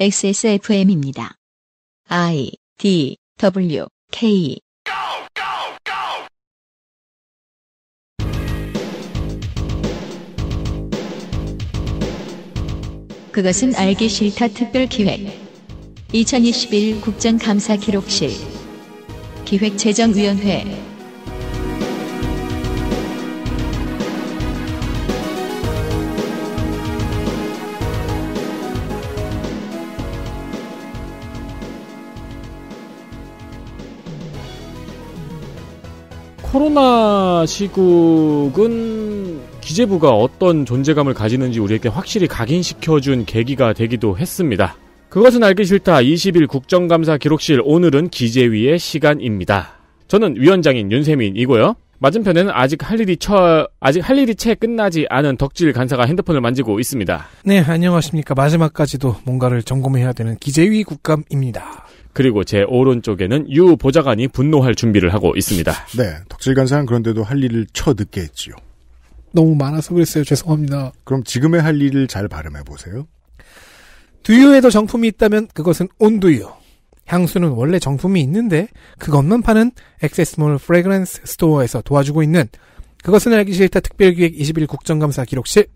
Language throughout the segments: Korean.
XSFM입니다. I, D, W, K. 그것은 알기 싫다 특별기획 2021 국정감사기록실 기획재정위원회 코로나 시국은 기재부가 어떤 존재감을 가지는지 우리에게 확실히 각인시켜준 계기가 되기도 했습니다. 그것은 알기 싫다 20일 국정감사 기록실, 오늘은 기재위의 시간입니다. 저는 위원장인 윤세민이고요. 맞은편에는 아직 할 일이 채 끝나지 않은 덕질 간사가 핸드폰을 만지고 있습니다. 네, 안녕하십니까. 마지막까지도 뭔가를 점검해야 되는 기재위 국감입니다. 그리고 제 오른쪽에는 유 보좌관이 분노할 준비를 하고 있습니다. 네, 덕질 간사는 그런데도 할 일을 늦게 했지요. 너무 많아서 그랬어요. 죄송합니다. 그럼 지금의 할 일을 잘 발음해보세요. 두유에도 정품이 있다면 그것은 온두유. 향수는 원래 정품이 있는데 그것만 파는 액세스몰 프레그런스 스토어에서 도와주고 있는 그것은 알기 싫다 특별기획 21 국정감사 기록실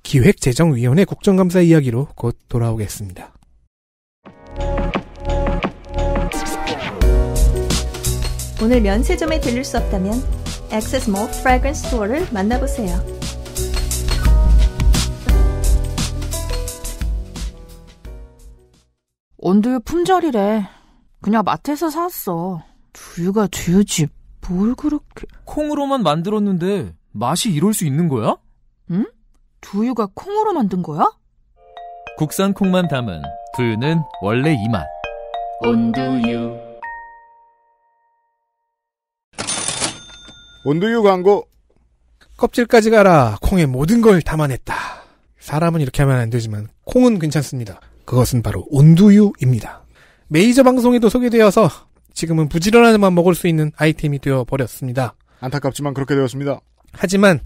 기획재정위원회 국정감사 이야기로 곧 돌아오겠습니다. 오늘 면세점에 들릴 수 없다면 액세스몰 프래그런스 스토어를 만나보세요. 온두유 품절이래. 그냥 마트에서 샀어. 두유가 두유지 뭘 그렇게... 콩으로만 만들었는데 맛이 이럴 수 있는 거야? 응? 두유가 콩으로 만든 거야? 국산 콩만 담은 두유는 원래 이 맛. 온두유. 온두유 광고. 껍질까지 가라. 콩에 모든 걸 담아냈다. 사람은 이렇게 하면 안 되지만 콩은 괜찮습니다. 그것은 바로 온두유입니다. 메이저 방송에도 소개되어서 지금은 부지런하게만 먹을 수 있는 아이템이 되어버렸습니다. 안타깝지만 그렇게 되었습니다. 하지만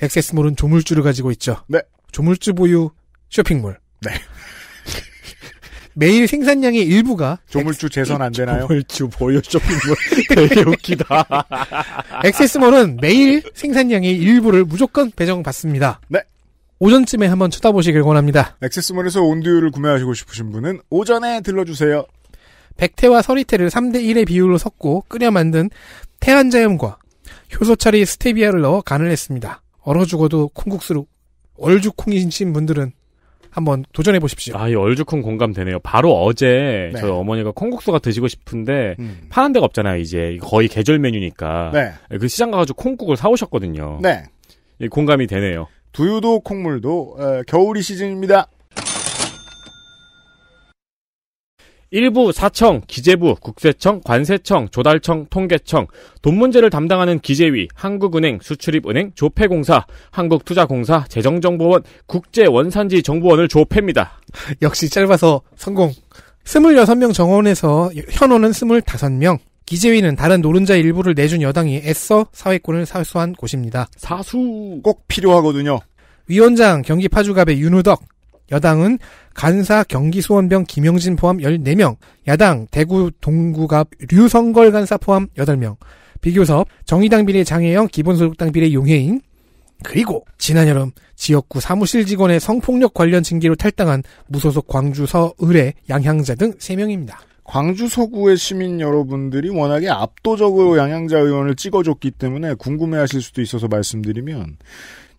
액세스몰은 조물주를 가지고 있죠. 네. 조물주 보유 쇼핑몰. 네. 매일 생산량의 일부가 조물주 재선 안 되나요? 조물주 보유 쇼핑몰 되게 웃기다. 액세스몰은 매일 생산량의 일부를 무조건 배정받습니다. 네. 오전쯤에 한번 쳐다보시길 권합니다. 액세스몰에서 온두유를 구매하시고 싶으신 분은 오전에 들러주세요. 백태와 서리태를 3대1의 비율로 섞고 끓여 만든 태안자염과 효소차리 스테비아를 넣어 간을 했습니다. 얼어 죽어도 콩국수로 얼죽콩이신 분들은 한번 도전해 보십시오. 아, 이 얼죽콩 공감되네요. 바로 어제 네. 저희 어머니가 콩국수가 드시고 싶은데 파는 데가 없잖아요. 이제 거의 계절 메뉴니까. 네. 그 시장 가가지고 콩국을 사오셨거든요. 네. 공감이 되네요. 두유도 콩물도 겨울이 시즌입니다. 일부 사청, 기재부, 국세청, 관세청, 조달청, 통계청, 돈 문제를 담당하는 기재위, 한국은행, 수출입은행, 조폐공사, 한국투자공사, 재정정보원, 국제원산지정보원을 조폐입니다. 역시 짧아서 성공. 26명 정원에서 현원은 25명. 기재위는 다른 노른자 일부를 내준 여당이 애써 사회권을 사수한 곳입니다. 사수 꼭 필요하거든요. 위원장 경기 파주갑의 윤우덕, 여당은 간사 경기수원병 김영진 포함 14명, 야당 대구 동구갑 류성걸 간사 포함 8명, 비교섭 정의당 비례 장혜영, 기본소득당 비례 용혜인, 그리고 지난 여름 지역구 사무실 직원의 성폭력 관련 징계로 탈당한 무소속 광주 서을의 양향자 등 3명입니다. 광주 서구의 시민 여러분들이 워낙에 압도적으로 양향자 의원을 찍어줬기 때문에 궁금해하실 수도 있어서 말씀드리면,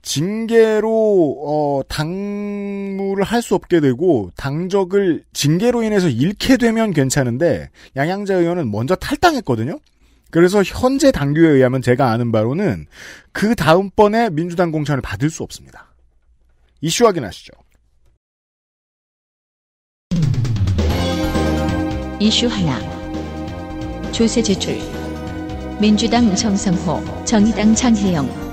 징계로 당무를 할 수 없게 되고 당적을 징계로 인해서 잃게 되면 괜찮은데 양향자 의원은 먼저 탈당했거든요. 그래서 현재 당규에 의하면 제가 아는 바로는 그 다음번에 민주당 공천을 받을 수 없습니다. 이슈 확인하시죠. 이슈 하나. 조세 지출. 민주당 정성호, 정의당 장혜영.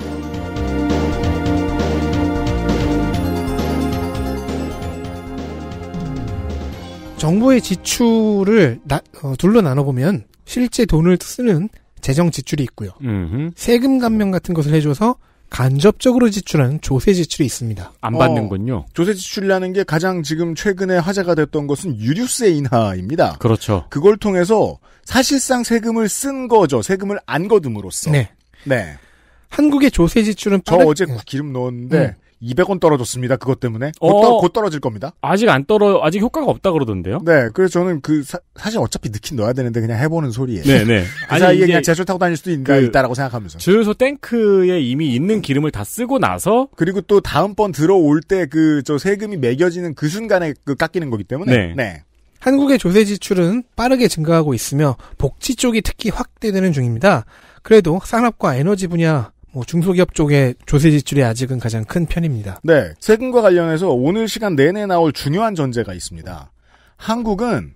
정부의 지출을 둘로 나눠보면 실제 돈을 쓰는 재정 지출이 있고요. 세금 감면 같은 것을 해줘서 간접적으로 지출하는 조세 지출이 있습니다. 안 받는군요. 조세 지출이라는 게 가장 지금 최근에 화제가 됐던 것은 유류세 인하입니다. 그렇죠. 그걸 통해서 사실상 세금을 쓴 거죠. 세금을 안 거둠으로써. 네. 네. 한국의 조세 지출은 저 어제 기름 넣었는데 200원 떨어졌습니다. 그것 때문에. 곧 떨어질 겁니다. 아직 효과가 없다 그러던데요? 네. 그래서 저는 사실 어차피 넣긴 넣어야 되는데 그냥 해보는 소리예요. 네네. 그 사이에 그냥 제철 타고 다닐 수도 있다라고 생각하면서. 주유소 탱크에 이미 있는 기름을 다 쓰고 나서. 그리고 또 다음번 들어올 때 세금이 매겨지는 그 순간에 깎이는 거기 때문에. 네. 한국의 조세 지출은 빠르게 증가하고 있으며 복지 쪽이 특히 확대되는 중입니다. 그래도 산업과 에너지 분야, 중소기업 쪽의 조세 지출이 아직은 가장 큰 편입니다. 네. 세금과 관련해서 오늘 시간 내내 나올 중요한 전제가 있습니다. 한국은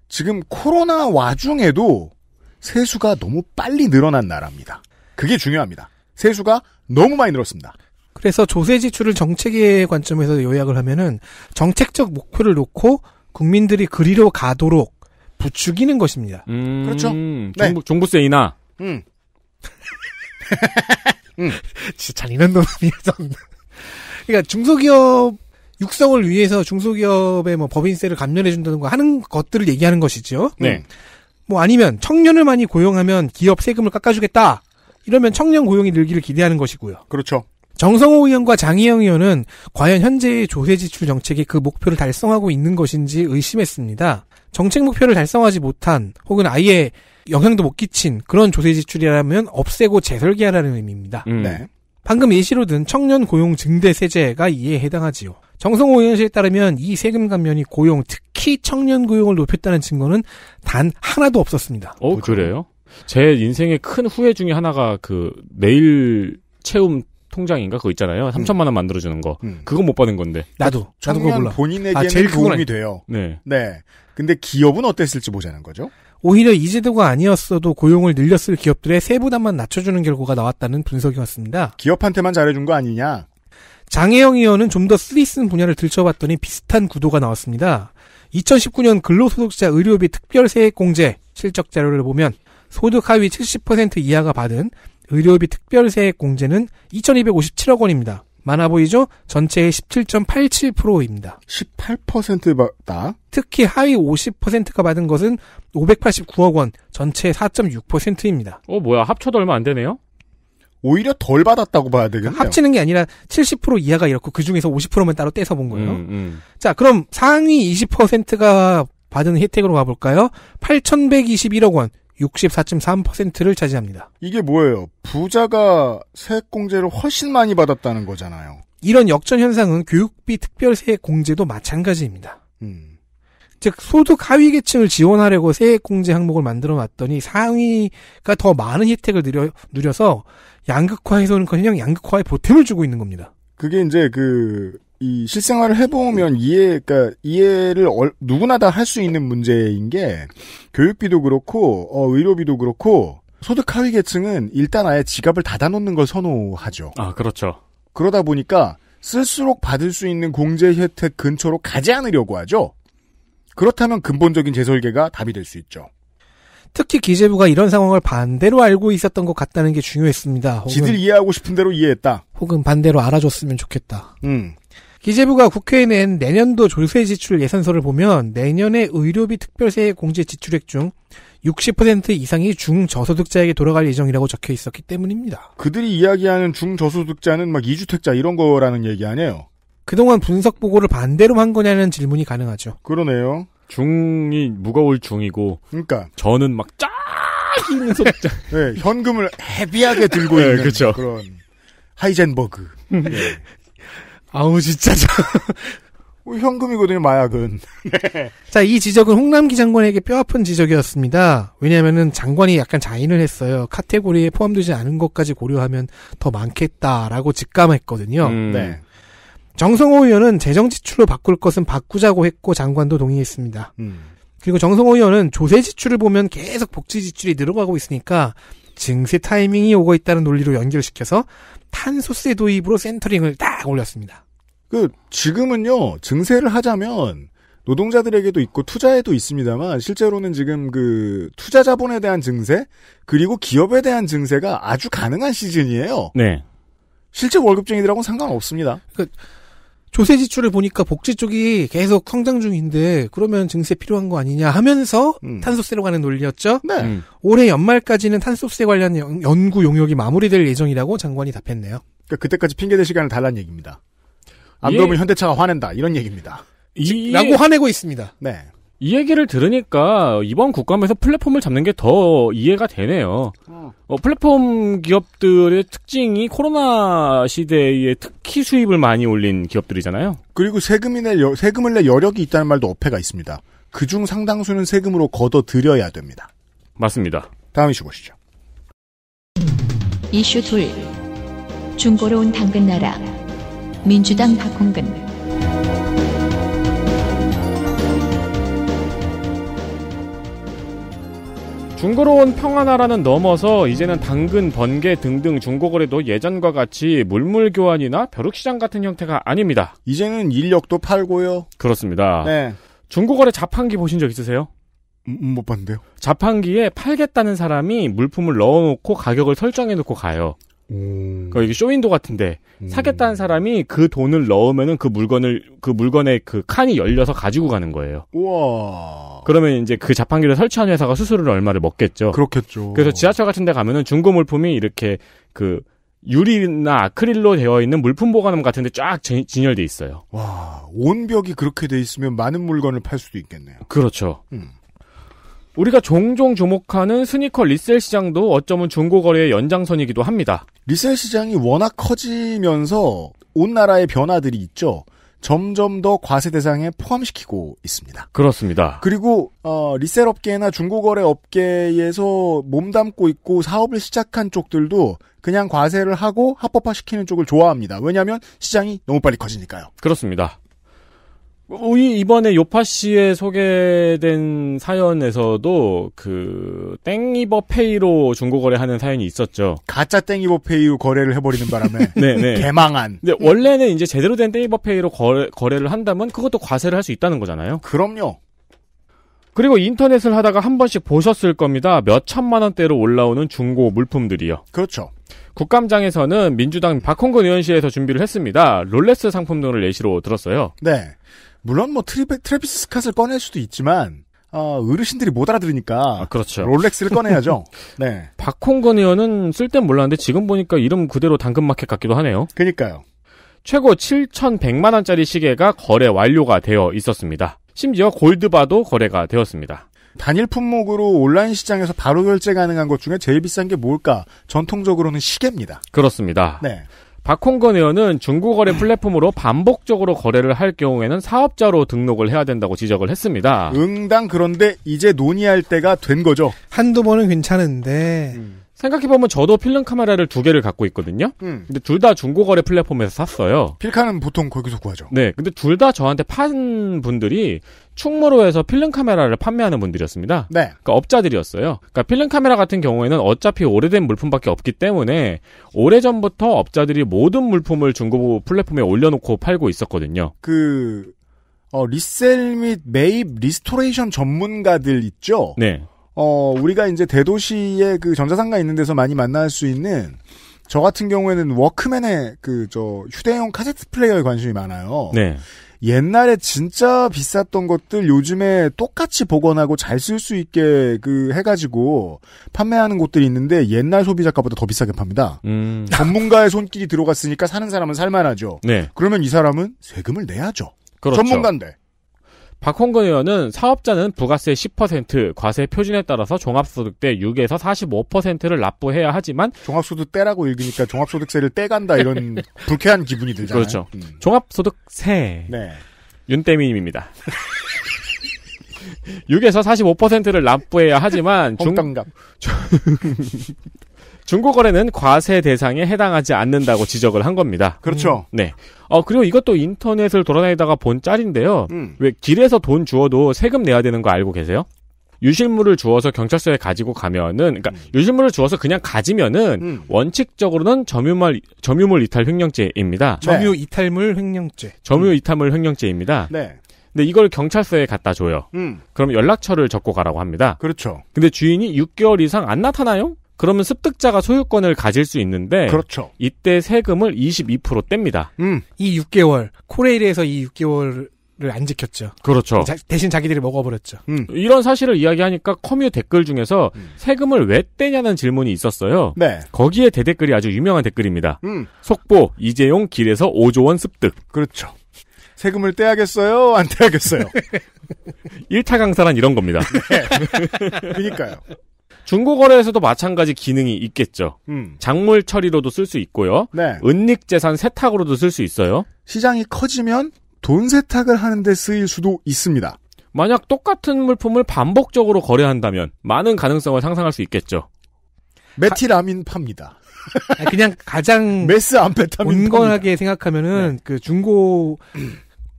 지금 코로나 와중에도 세수가 너무 빨리 늘어난 나라입니다. 그게 중요합니다. 세수가 너무 많이 늘었습니다. 그래서 조세 지출을 정책의 관점에서 요약을 하면은 정책적 목표를 놓고 국민들이 그리로 가도록 부추기는 것입니다. 그렇죠. 네. 종부세 인하. 진짜 잔인한 놈이었던. 그러니까 중소기업 육성을 위해서 중소기업의 법인세를 감면해준다든가 하는 것들을 얘기하는 것이죠. 네. 아니면 청년을 많이 고용하면 기업 세금을 깎아주겠다. 이러면 청년 고용이 늘기를 기대하는 것이고요. 그렇죠. 정성호 의원과 장희영 의원은 과연 현재의 조세 지출 정책이 그 목표를 달성하고 있는 것인지 의심했습니다. 정책 목표를 달성하지 못한 혹은 아예 영향도 못 끼친 그런 조세 지출이라면 없애고 재설계하라는 의미입니다. 네. 방금 예시로 든 청년 고용 증대 세제가 이에 해당하지요. 정성호 의원실에 따르면 이 세금 감면이 고용, 특히 청년 고용을 높였다는 증거는 단 하나도 없었습니다. 그래요? 제 인생의 큰 후회 중에 하나가 내일 채움 통장인가 그거 있잖아요. 3천만 원 만들어주는 거. 그거 못 받은 건데. 나도 그거 몰라. 본인에게는 제일 도움이 돼요. 네. 네. 근데 기업은 어땠을지 보자는 거죠. 오히려 이 제도가 아니었어도 고용을 늘렸을 기업들의 세부담만 낮춰주는 결과가 나왔다는 분석이었습니다. 기업한테만 잘해준 거 아니냐? 장혜영 의원은 좀 더 쓰리쓴 분야를 들춰봤더니 비슷한 구도가 나왔습니다. 2019년 근로소득자 의료비 특별세액공제 실적 자료를 보면 소득 하위 70% 이하가 받은 의료비 특별세액공제는 2,257억 원입니다. 많아 보이죠? 전체의 17.87%입니다. 18%다? 특히 하위 50%가 받은 것은 589억 원, 전체의 4.6%입니다. 합쳐도 얼마 안 되네요? 오히려 덜 받았다고 봐야 되겠네요. 합치는 게 아니라 70% 이하가 이렇고 그중에서 50%만 따로 떼서 본 거예요. 자, 그럼 상위 20%가 받은 혜택으로 가볼까요? 8,121억 원, 64.3%를 차지합니다. 이게 뭐예요? 부자가 세액공제를 훨씬 많이 받았다는 거잖아요. 이런 역전 현상은 교육비 특별세액공제도 마찬가지입니다. 즉 소득 하위 계층을 지원하려고 세액공제 항목을 만들어놨더니 상위가 더 많은 혜택을 누려서 양극화에서는커녕 양극화에 보탬을 주고 있는 겁니다. 그게 이제 이 실생활을 해보면 이해를 누구나 다 할 수 있는 문제인 게 교육비도 그렇고 의료비도 그렇고 소득 하위 계층은 일단 아예 지갑을 닫아놓는 걸 선호하죠. 아, 그렇죠. 그러다 보니까 쓸수록 받을 수 있는 공제 혜택 근처로 가지 않으려고 하죠. 그렇다면 근본적인 재설계가 답이 될 수 있죠. 특히 기재부가 이런 상황을 반대로 알고 있었던 것 같다는 게 중요했습니다. 지들 이해하고 싶은 대로 이해했다. 혹은 반대로 알아줬으면 좋겠다. 기재부가 국회에 낸 내년도 조세 지출 예산서를 보면 내년의 의료비 특별세액 공제 지출액 중 60% 이상이 중저소득자에게 돌아갈 예정이라고 적혀 있었기 때문입니다. 그들이 이야기하는 중저소득자는 막 2주택자 이런 거라는 얘기 아니에요? 그동안 분석 보고를 반대로 한 거냐는 질문이 가능하죠. 그러네요. 중이 무거울 중이고. 그러니까. 저는 막 쫙 있는 소득자. 네, 현금을 헤비하게 들고 있는 그렇죠. 그런 하이젠버그. 네. 아우 진짜 현금이거든요, 마약은. 네. 자, 이 지적은 홍남기 장관에게 뼈아픈 지적이었습니다. 왜냐하면은 장관이 약간 자인을 했어요. 카테고리에 포함되지 않은 것까지 고려하면 더 많겠다라고 직감했거든요. 네. 정성호 의원은 재정 지출로 바꿀 것은 바꾸자고 했고 장관도 동의했습니다. 그리고 정성호 의원은 조세 지출을 보면 계속 복지 지출이 늘어가고 있으니까 증세 타이밍이 오고 있다는 논리로 연결시켜서 탄소세 도입으로 센터링을 딱 올렸습니다. 지금은요, 증세를 하자면 노동자들에게도 있고 투자에도 있습니다만 실제로는 지금 투자 자본에 대한 증세 그리고 기업에 대한 증세가 아주 가능한 시즌이에요. 네. 실제 월급쟁이들하고는 상관없습니다. 조세 지출을 보니까 복지 쪽이 계속 성장 중인데 그러면 증세 필요한 거 아니냐 하면서 탄소세로 가는 논리였죠. 네. 올해 연말까지는 탄소세 관련 연구 용역이 마무리될 예정이라고 장관이 답했네요. 그러니까 그때까지 핑계댈 시간을 달라는 얘기입니다. 안 그러면 현대차가 화낸다 이런 얘기입니다. 라고 화내고 있습니다. 네. 이 얘기를 들으니까 이번 국감에서 플랫폼을 잡는 게 더 이해가 되네요. 플랫폼 기업들의 특징이 코로나 시대에 특히 수입을 많이 올린 기업들이잖아요. 그리고 세금을 낼 여력이 있다는 말도 어폐가 있습니다. 그중 상당수는 세금으로 걷어들여야 됩니다. 맞습니다. 다음 이슈 보시죠. 이슈 2. 중고로 온 당근나라. 민주당 박홍근. 중고로 온 평화나라는 넘어서 이제는 당근, 번개 등등 중고거래도 예전과 같이 물물교환이나 벼룩시장 같은 형태가 아닙니다. 이제는 인력도 팔고요. 그렇습니다. 네. 중고거래 자판기 보신 적 있으세요? 못 봤는데요. 자판기에 팔겠다는 사람이 물품을 넣어놓고 가격을 설정해놓고 가요. 그러니까 이게 쇼윈도 같은데 사겠다는 사람이 그 돈을 넣으면은 그 물건의 그 칸이 열려서 가지고 가는 거예요. 우와. 그러면 이제 그 자판기를 설치한 회사가 수수료를 얼마를 먹겠죠. 그렇겠죠. 그래서 지하철 같은 데 가면은 중고 물품이 이렇게 그 유리나 아크릴로 되어 있는 물품 보관함 같은 데 쫙 진열돼 있어요. 와, 온 벽이 그렇게 돼 있으면 많은 물건을 팔 수도 있겠네요. 그렇죠. 우리가 종종 주목하는 스니커 리셀 시장도 어쩌면 중고거래의 연장선이기도 합니다. 리셀 시장이 워낙 커지면서 온 나라의 변화들이 있죠. 점점 더 과세 대상에 포함시키고 있습니다. 그렇습니다. 그리고 리셀 업계나 중고거래 업계에서 몸담고 있고 사업을 시작한 쪽들도 그냥 과세를 하고 합법화시키는 쪽을 좋아합니다. 왜냐하면 시장이 너무 빨리 커지니까요. 그렇습니다. 이번에 요파 씨에 소개된 사연에서도 그 땡이버 페이로 중고거래하는 사연이 있었죠. 가짜 땡이버 페이로 거래를 해버리는 바람에 네네. 개망한. 근데 원래는 이제 제대로 된 땡이버 페이로 거래를 한다면 그것도 과세를 할 수 있다는 거잖아요. 그럼요. 그리고 인터넷을 하다가 한 번씩 보셨을 겁니다. 몇 천만 원대로 올라오는 중고 물품들이요. 그렇죠. 국감장에서는 민주당 박홍근 의원실에서 준비를 했습니다. 롤렉스 상품 등을 예시로 들었어요. 네. 물론 뭐 트래비스 스캇을 꺼낼 수도 있지만 어르신들이 못 알아들으니까 그렇죠. 롤렉스를 꺼내야죠. 네. 박홍근 의원은 쓸 땐 몰랐는데 지금 보니까 이름 그대로 당근마켓 같기도 하네요. 그러니까요. 최고 7,100만 원짜리 시계가 거래 완료가 되어 있었습니다. 심지어 골드바도 거래가 되었습니다. 단일 품목으로 온라인 시장에서 바로 결제 가능한 것 중에 제일 비싼 게 뭘까? 전통적으로는 시계입니다. 그렇습니다. 네. 박홍근 의원은 중고거래 플랫폼으로 반복적으로 거래를 할 경우에는 사업자로 등록을 해야 된다고 지적을 했습니다. 응당 그런데 이제 논의할 때가 된 거죠. 한두 번은 괜찮은데 생각해보면 저도 필름 카메라를 2개를 갖고 있거든요. 근데 둘 다 중고거래 플랫폼에서 샀어요. 필카는 보통 거기서 구하죠. 네, 근데 둘 다 저한테 판 분들이 충무로에서 필름 카메라를 판매하는 분들이었습니다. 네. 그러니까 업자들이었어요. 그러니까 필름 카메라 같은 경우에는 어차피 오래된 물품밖에 없기 때문에 오래전부터 업자들이 모든 물품을 중고 플랫폼에 올려놓고 팔고 있었거든요. 리셀 및 매입 리스토레이션 전문가들 있죠? 네. 우리가 이제 대도시에 그 전자상가 있는 데서 많이 만날 수 있는 저 같은 경우에는 워크맨의 휴대용 카세트 플레이어에 관심이 많아요. 네. 옛날에 진짜 비쌌던 것들 요즘에 똑같이 복원하고 잘 쓸 수 있게 해가지고 판매하는 곳들이 있는데 옛날 소비자가보다 더 비싸게 팝니다. 전문가의 손길이 들어갔으니까 사는 사람은 살만하죠. 네. 그러면 이 사람은 세금을 내야죠. 그렇죠. 전문가인데. 박홍근 의원은 사업자는 부가세 10%, 과세 표준에 따라서 종합소득세 6에서 45%를 납부해야 하지만 종합소득 떼라고 읽으니까 종합소득세를 떼간다 이런 불쾌한 기분이 들잖아요. 그렇죠. 종합소득세. 네. 윤대미님입니다. 6에서 45%를 납부해야 하지만 중고거래는 과세 대상에 해당하지 않는다고 지적을 한 겁니다. 그렇죠. 네. 그리고 이것도 인터넷을 돌아다니다가 본 짤인데요. 왜 길에서 돈 주어도 세금 내야 되는 거 알고 계세요? 유실물을 주어서 경찰서에 가지고 가면은, 그러니까 유실물을 주어서 그냥 가지면은 원칙적으로는 점유물 이탈 횡령죄입니다. 점유 이탈물 횡령죄. 점유 이탈물 횡령죄입니다. 네. 근데 이걸 경찰서에 갖다 줘요. 그럼 연락처를 적고 가라고 합니다. 그렇죠. 근데 주인이 6개월 이상 안 나타나요? 그러면 습득자가 소유권을 가질 수 있는데 그렇죠. 이때 세금을 22% 뗍니다. 이 6개월 코레일에서 이 6개월을 안 지켰죠. 그렇죠. 대신 자기들이 먹어버렸죠. 이런 사실을 이야기하니까 커뮤 댓글 중에서 세금을 왜 떼냐는 질문이 있었어요. 네. 거기에 대댓글이 아주 유명한 댓글입니다. 속보 이재용 길에서 5조 원 습득. 그렇죠. 세금을 떼야겠어요? 안 떼야겠어요? 일타 강사란 이런 겁니다. 네. 그러니까요. 중고거래에서도 마찬가지 기능이 있겠죠. 작물 처리로도 쓸 수 있고요. 네. 은닉재산 세탁으로도 쓸 수 있어요. 시장이 커지면 돈 세탁을 하는데 쓰일 수도 있습니다. 만약 똑같은 물품을 반복적으로 거래한다면 많은 가능성을 상상할 수 있겠죠. 메틸아민 팝니다. 그냥 가장 메스암페타민 온건하게 생각하면은 그 중고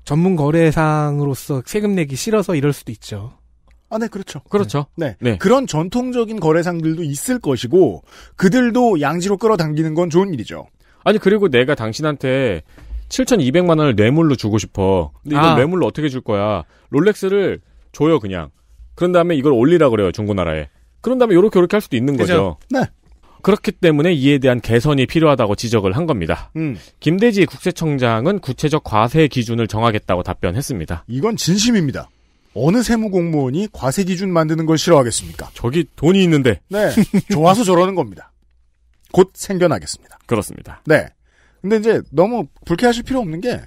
전문 거래상으로서 세금 내기 싫어서 이럴 수도 있죠. 아, 네, 그렇죠. 그렇죠. 네. 그런 전통적인 거래상들도 있을 것이고 그들도 양지로 끌어당기는 건 좋은 일이죠. 아니 그리고 내가 당신한테 7,200만 원을 뇌물로 주고 싶어. 근데 이걸 뇌물로 어떻게 줄 거야? 롤렉스를 줘요 그냥. 그런 다음에 이걸 올리라 그래요 중고나라에. 그런 다음에 요렇게 할 수도 있는 거죠. 네. 그렇기 때문에 이에 대한 개선이 필요하다고 지적을 한 겁니다. 김대지 국세청장은 구체적 과세 기준을 정하겠다고 답변했습니다. 이건 진심입니다. 어느 세무공무원이 과세 기준 만드는 걸 싫어하겠습니까? 저기 돈이 있는데. 네. 좋아서 저러는 겁니다. 곧 생겨나겠습니다. 그렇습니다. 네. 근데 이제 너무 불쾌하실 필요 없는 게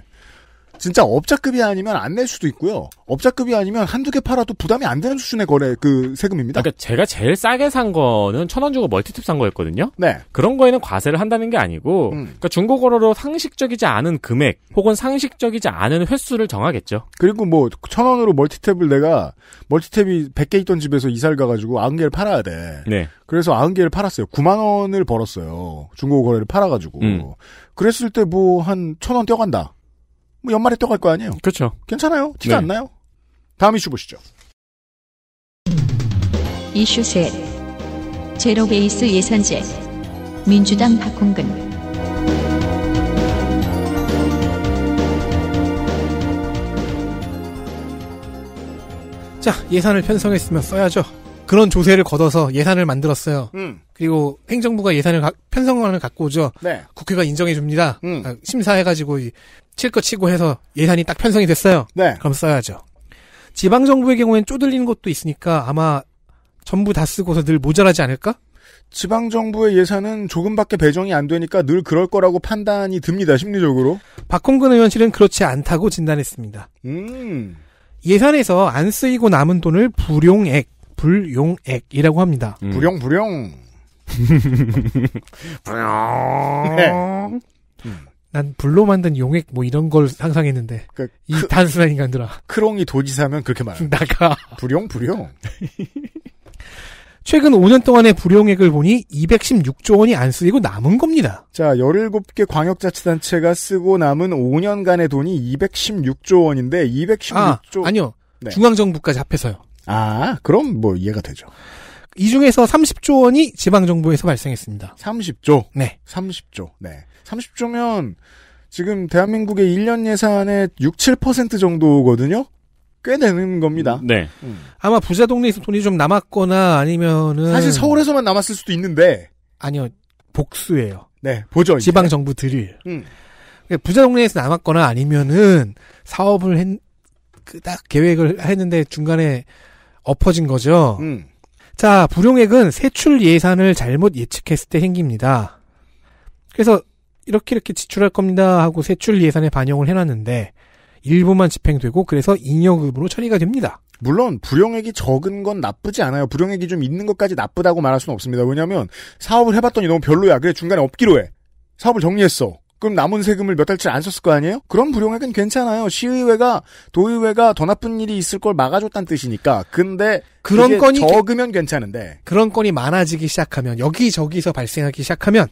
진짜 업자급이 아니면 안 낼 수도 있고요. 업자급이 아니면 한두 개 팔아도 부담이 안 되는 수준의 거래 세금입니다. 그러니까 제가 제일 싸게 산 거는 1,000원 주고 멀티탭 산 거였거든요. 네. 그런 거에는 과세를 한다는 게 아니고 그러니까 중고거래로 상식적이지 않은 금액 혹은 상식적이지 않은 횟수를 정하겠죠. 그리고 1,000원으로 멀티탭이 100개 있던 집에서 이사를 가가지고 90개를 팔아야 돼. 네. 그래서 90개를 팔았어요. 9만 원을 벌었어요. 중고거래를 팔아가지고. 그랬을 때 한 1,000원 떼어간다. 연말에 떠갈 거 아니에요? 그렇죠. 괜찮아요. 티가 안 나요? 다음 이슈 보시죠. 이슈 셋. 제로베이스 예산제. 민주당 박홍근. 자, 예산을 편성했으면 써야죠. 그런 조세를 걷어서 예산을 만들었어요. 그리고 행정부가 편성안을 갖고 오죠. 네. 국회가 인정해줍니다. 심사해가지고 칠 거 치고 해서 예산이 딱 편성이 됐어요. 네. 그럼 써야죠. 지방정부의 경우엔 쪼들리는 것도 있으니까 아마 전부 다 쓰고서 늘 모자라지 않을까? 지방정부의 예산은 조금밖에 배정이 안 되니까 늘 그럴 거라고 판단이 듭니다. 심리적으로. 박홍근 의원실은 그렇지 않다고 진단했습니다. 예산에서 안 쓰이고 남은 돈을 불용액이라고 합니다. 불용. 네. 난 불로 만든 용액 이런 걸 상상했는데 이 단순한 인간들아. 크롱이 도지사면 그렇게 말해요. 나가. 불용. 최근 5년 동안의 불용액을 보니 216조 원이 안 쓰이고 남은 겁니다. 자, 17개 광역자치단체가 쓰고 남은 5년간의 돈이 216조 원인데 216조. 아니요. 네. 중앙정부까지 합해서요. 그럼 이해가 되죠. 이 중에서 30조 원이 지방정부에서 발생했습니다. 30조? 네. 30조. 네. 30조면 지금 대한민국의 1년 예산의 6-7% 정도거든요? 꽤 되는 겁니다. 네. 아마 부자 동네에서 돈이 좀 남았거나 아니면은. 사실 서울에서만 남았을 수도 있는데. 아니요. 복수예요. 네. 보죠. 지방정부들이. 부자 동네에서 남았거나 아니면은 사업을 딱 계획을 했는데 중간에 엎어진 거죠. 자, 불용액은 세출 예산을 잘못 예측했을 때 생깁니다. 그래서 이렇게 지출할 겁니다 하고 세출 예산에 반영을 해놨는데 일부만 집행되고 그래서 잉여금으로 처리가 됩니다. 물론 불용액이 적은 건 나쁘지 않아요. 불용액이 좀 있는 것까지 나쁘다고 말할 수는 없습니다. 왜냐하면 사업을 해봤더니 너무 별로야. 그래 중간에 없기로 해. 사업을 정리했어. 그럼 남은 세금을 몇 달치 안 썼을 거 아니에요? 그런 불용액은 괜찮아요. 시의회가 도의회가 더 나쁜 일이 있을 걸 막아줬다는 뜻이니까. 근데 그런 건이 적으면 괜찮은데. 그런 건이 많아지기 시작하면 여기저기서 발생하기 시작하면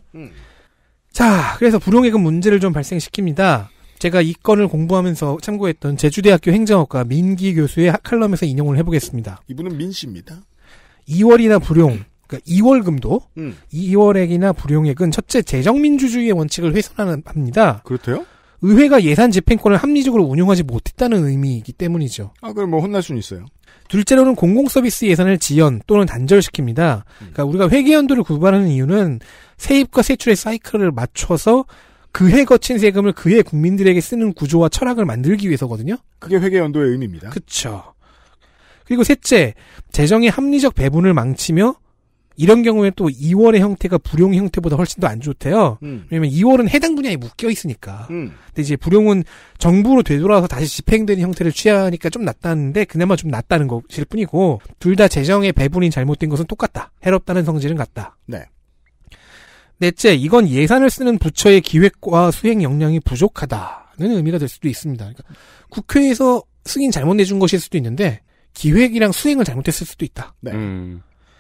자, 그래서 불용액은 문제를 좀 발생시킵니다. 제가 이 건을 공부하면서 참고했던 제주대학교 행정학과 민기 교수의 칼럼에서 인용을 해보겠습니다. 이분은 민 씨입니다. 2월이나 불용, 그러니까 2월금도 2월액이나 불용액은 첫째 재정민주주의의 원칙을 훼손합니다. 그렇대요? 의회가 예산 집행권을 합리적으로 운용하지 못했다는 의미이기 때문이죠. 그럼 혼날 수는 있어요. 둘째로는 공공서비스 예산을 지연 또는 단절시킵니다. 그러니까 우리가 회계연도를 구분하는 이유는 세입과 세출의 사이클을 맞춰서 그해 거친 세금을 그해 국민들에게 쓰는 구조와 철학을 만들기 위해서거든요. 그게 회계연도의 의미입니다. 그렇죠. 그리고 셋째, 재정의 합리적 배분을 망치며 이런 경우에 또 2월의 형태가 불용 형태보다 훨씬 더 안 좋대요. 왜냐면 2월은 해당 분야에 묶여 있으니까. 근데 이제 불용은 정부로 되돌아와서 다시 집행되는 형태를 취하니까 좀 낫다는데 그나마 좀 낫다는 것일 뿐이고 둘 다 재정의 배분이 잘못된 것은 똑같다. 해롭다는 성질은 같다. 네. 넷째, 이건 예산을 쓰는 부처의 기획과 수행 역량이 부족하다는 의미가 될 수도 있습니다. 그러니까 국회에서 승인 잘못 내준 것일 수도 있는데 기획이랑 수행을 잘못했을 수도 있다. 네.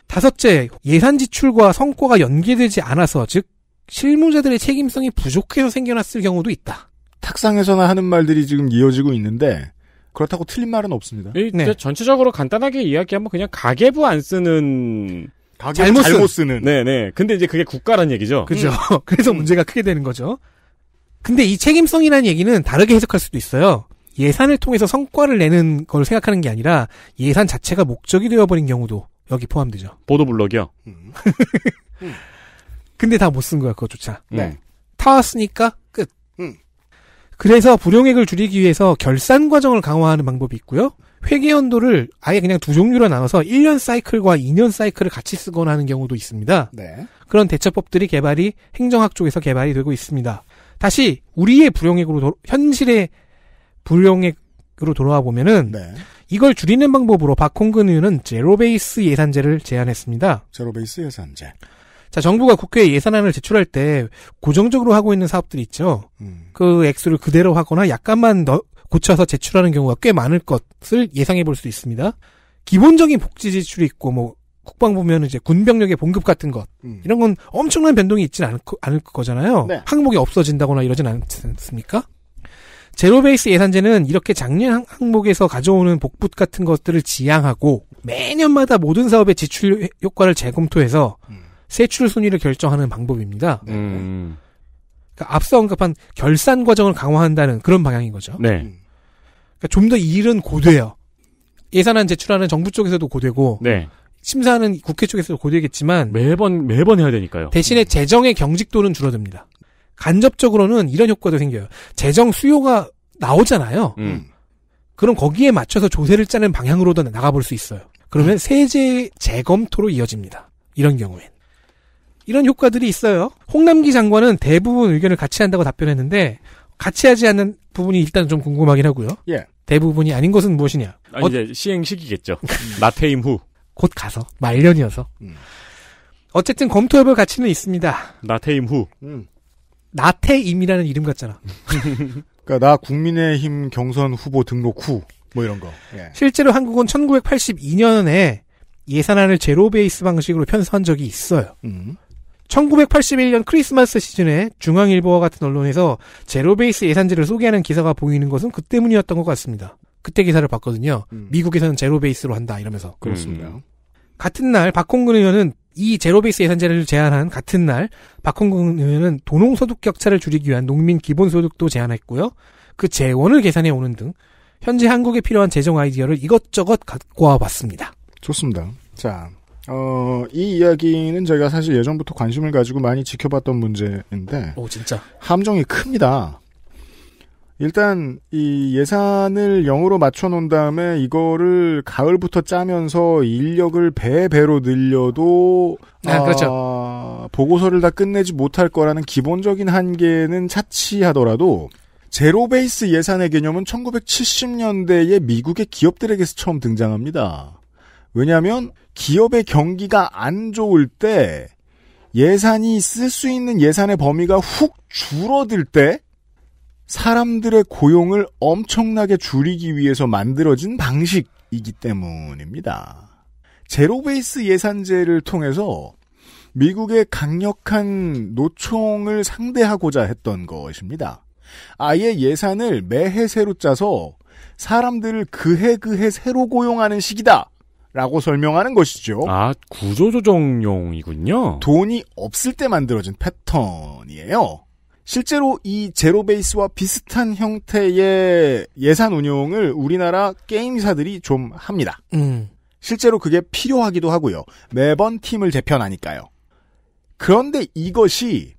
다섯째, 예산 지출과 성과가 연계되지 않아서 즉 실무자들의 책임성이 부족해서 생겨났을 경우도 있다. 탁상에서나 하는 말들이 지금 이어지고 있는데 그렇다고 틀린 말은 없습니다. 네. 전체적으로 간단하게 이야기하면 그냥 가계부 안 쓰는 잘못 쓰는. 네네. 근데 이제 그게 국가란 얘기죠. 그죠. 그래서 문제가 크게 되는 거죠. 근데 이 책임성이라는 얘기는 다르게 해석할 수도 있어요. 예산을 통해서 성과를 내는 걸 생각하는 게 아니라 예산 자체가 목적이 되어버린 경우도 여기 포함되죠. 보도블럭이요. 근데 다 못 쓴 거야, 그것조차. 네. 타왔으니까 끝. 그래서 불용액을 줄이기 위해서 결산 과정을 강화하는 방법이 있고요. 회계연도를 아예 그냥 두 종류로 나눠서 1년 사이클과 2년 사이클을 같이 쓰거나 하는 경우도 있습니다. 네. 그런 대처법들이 행정학 쪽에서 개발이 되고 있습니다. 다시 우리의 현실의 불용액으로 돌아와 보면은 네. 이걸 줄이는 방법으로 박홍근 의원은 제로베이스 예산제를 제안했습니다. 제로베이스 예산제. 자, 정부가 국회에 예산안을 제출할 때 고정적으로 하고 있는 사업들이 있죠. 그 액수를 그대로 하거나 약간만 고쳐서 제출하는 경우가 꽤 많을 것을 예상해 볼 수 있습니다. 기본적인 복지 지출이 있고 국방부면 이제 군병력의 봉급 같은 것 이런 건 엄청난 변동이 있지는 않을 거잖아요. 네. 항목이 없어진다거나 이러진 않지 않습니까? 제로베이스 예산제는 이렇게 작년 항목에서 가져오는 복붙 같은 것들을 지양하고 매년마다 모든 사업의 지출 효과를 재검토해서 세출 순위를 결정하는 방법입니다. 그러니까 앞서 언급한 결산 과정을 강화한다는 그런 방향인 거죠. 네. 그러니까 좀 더 일은 고되요. 예산안 제출하는 정부 쪽에서도 고되고 네. 심사하는 국회 쪽에서도 고되겠지만 매번 해야 되니까요. 대신에 재정의 경직도는 줄어듭니다. 간접적으로는 이런 효과도 생겨요. 재정 수요가 나오잖아요. 그럼 거기에 맞춰서 조세를 짜는 방향으로도 나가볼 수 있어요. 그러면 세제 재검토로 이어집니다. 이런 경우엔. 이런 효과들이 있어요. 홍남기 장관은 대부분 의견을 같이 한다고 답변했는데 같이 하지 않는 부분이 일단 좀 궁금하긴 하고요. 예. 대부분이 아닌 것은 무엇이냐. 이제 시행 시기겠죠. 나퇴임 후. 곧 가서. 말년이어서. 어쨌든 검토해볼 가치는 있습니다. 나퇴임 후. 나태임이라는 이름 같잖아. 그러니까 나 국민의힘 경선 후보 등록 후 뭐 이런 거. 예. 실제로 한국은 1982년에 예산안을 제로 베이스 방식으로 편성한 적이 있어요. 1981년 크리스마스 시즌에 중앙일보와 같은 언론에서 제로 베이스 예산제를 소개하는 기사가 보이는 것은 그 때문이었던 것 같습니다. 그때 기사를 봤거든요. 미국에서는 제로 베이스로 한다 이러면서. 그렇습니다. 같은 날 박홍근 의원은 이 제로베이스 예산제를 제안한 같은 날 박홍근 의원은 도농소득 격차를 줄이기 위한 농민 기본소득도 제안했고요. 그 재원을 계산해 오는 등 현재 한국에 필요한 재정 아이디어를 이것저것 갖고 와봤습니다. 좋습니다. 자, 이 이야기는 저희가 사실 예전부터 관심을 가지고 많이 지켜봤던 문제인데 오, 진짜. 함정이 큽니다. 일단 이 예산을 0으로 맞춰놓은 다음에 이거를 가을부터 짜면서 인력을 배로 늘려도 그렇죠. 보고서를 다 끝내지 못할 거라는 기본적인 한계는 차치하더라도 제로베이스 예산의 개념은 1970년대에 미국의 기업들에게서 처음 등장합니다. 왜냐하면 기업의 경기가 안 좋을 때 예산이 쓸 수 있는 예산의 범위가 훅 줄어들 때 사람들의 고용을 엄청나게 줄이기 위해서 만들어진 방식이기 때문입니다. 제로베이스 예산제를 통해서 미국의 강력한 노총을 상대하고자 했던 것입니다. 아예 예산을 매해 새로 짜서 사람들을 그해 새로 고용하는 시기다 라고 설명하는 것이죠. 아, 구조조정용이군요. 돈이 없을 때 만들어진 패턴이에요. 실제로 이 제로베이스와 비슷한 형태의 예산 운용을 우리나라 게임사들이 좀 합니다. 실제로 그게 필요하기도 하고요. 매번 팀을 재편하니까요. 그런데 이것이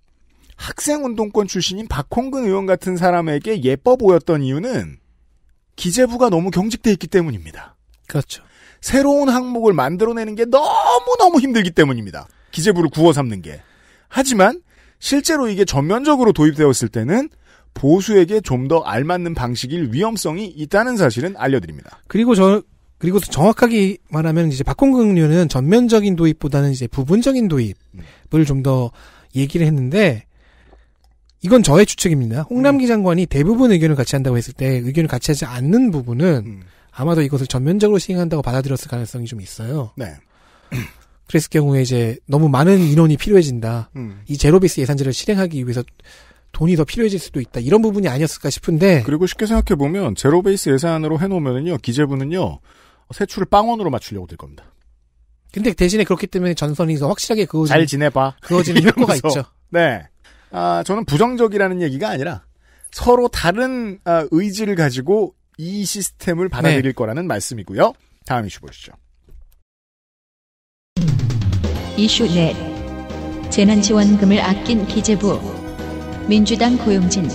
학생운동권 출신인 박홍근 의원 같은 사람에게 예뻐 보였던 이유는 기재부가 너무 경직돼 있기 때문입니다. 그렇죠. 새로운 항목을 만들어내는 게 너무너무 힘들기 때문입니다. 기재부를 구워 삼는 게. 하지만 실제로 이게 전면적으로 도입되었을 때는 보수에게 좀 더 알맞는 방식일 위험성이 있다는 사실은 알려드립니다. 그리고 정확하게 말하면 이제 박홍근 의원은 전면적인 도입보다는 이제 부분적인 도입을 좀 더 얘기를 했는데 이건 저의 추측입니다. 홍남기 장관이 대부분 의견을 같이 한다고 했을 때 의견을 같이 하지 않는 부분은 아마도 이것을 전면적으로 시행한다고 받아들였을 가능성이 좀 있어요. 네. 그랬을 경우에 이제 너무 많은 인원이 필요해진다. 이 제로베이스 예산제를 실행하기 위해서 돈이 더 필요해질 수도 있다. 이런 부분이 아니었을까 싶은데. 그리고 쉽게 생각해보면 제로베이스 예산으로 해놓으면은요. 기재부는요. 세출을 빵원으로 맞추려고 들 겁니다. 근데 대신에 그렇기 때문에 전선이 더 확실하게 잘 지내봐. 그어지는 효과가 있죠. 네. 저는 부정적이라는 얘기가 아니라 서로 다른 의지를 가지고 이 시스템을 받아들일 거라는 말씀이고요. 다음 이슈 보시죠. 이슈 넷. 재난지원금을 아낀 기재부. 민주당 고용진.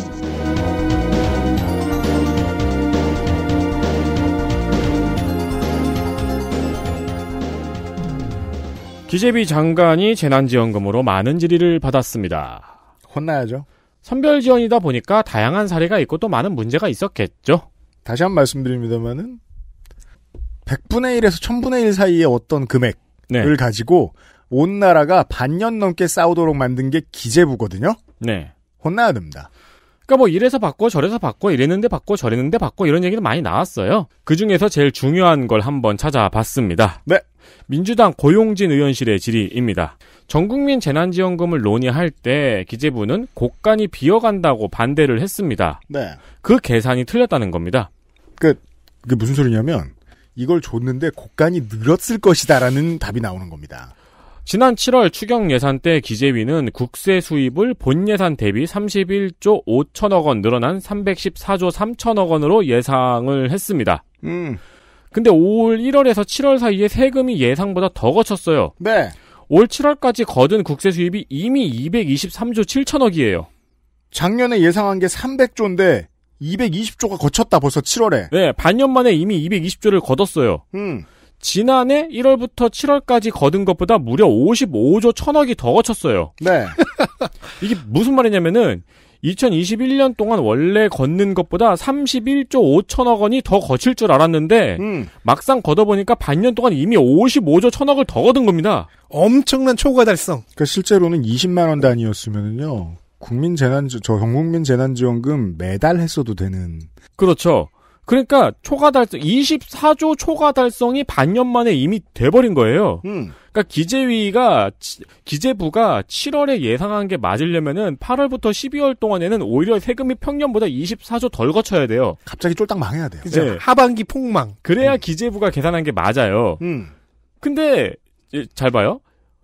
기재비 장관이 재난지원금으로 많은 질의를 받았습니다. 혼나야죠. 선별지원이다 보니까 다양한 사례가 있고 또 많은 문제가 있었겠죠. 다시 한 번 말씀드립니다만은 100분의 1에서 1000분의 1 사이의 어떤 금액을 네. 가지고 온 나라가 반년 넘게 싸우도록 만든 게 기재부거든요. 네. 혼나야 됩니다. 그러니까 뭐 이래서 받고 저래서 받고 이랬는데 받고 저랬는데 받고 이런 얘기도 많이 나왔어요. 그중에서 제일 중요한 걸 한번 찾아봤습니다. 네. 민주당 고용진 의원실의 질의입니다. 전국민 재난지원금을 논의할 때 기재부는 곳간이 비어간다고 반대를 했습니다. 네. 그 계산이 틀렸다는 겁니다. 그게 무슨 소리냐면 이걸 줬는데 곳간이 늘었을 것이다라는 답이 나오는 겁니다. 지난 7월 추경 예산 때 기재위는 국세 수입을 본 예산 대비 31조 5천억 원 늘어난 314조 3천억 원으로 예상을 했습니다. 근데 올 1월에서 7월 사이에 세금이 예상보다 더 거쳤어요. 네. 올 7월까지 거둔 국세 수입이 이미 223조 7천억이에요. 작년에 예상한 게 300조인데 220조가 거쳤다 벌써 7월에. 네, 반년 만에 이미 220조를 거뒀어요. 지난해 1월부터 7월까지 거둔 것보다 무려 55조 1천억이 더 거쳤어요. 네. 이게 무슨 말이냐면은 2021년 동안 원래 걷는 것보다 31조 5천억 원이 더 거칠 줄 알았는데 막상 걷어보니까 반년 동안 이미 55조 1천억을 더 거둔 겁니다. 엄청난 초과 달성. 그러니까 실제로는 20만 원 단위였으면은요. 전국민 재난지원금 매달 했어도 되는. 그렇죠. 그러니까 초과 달성 24조 초과 달성이 반년 만에 이미 돼버린 거예요. 그러니까 기재부가 7월에 예상한 게 맞으려면은 8월부터 12월 동안에는 오히려 세금이 평년보다 24조 덜 거쳐야 돼요. 갑자기 쫄딱 망해야 돼요. 그죠? 네. 하반기 폭망. 그래야 기재부가 계산한 게 맞아요. 근데 잘 봐요.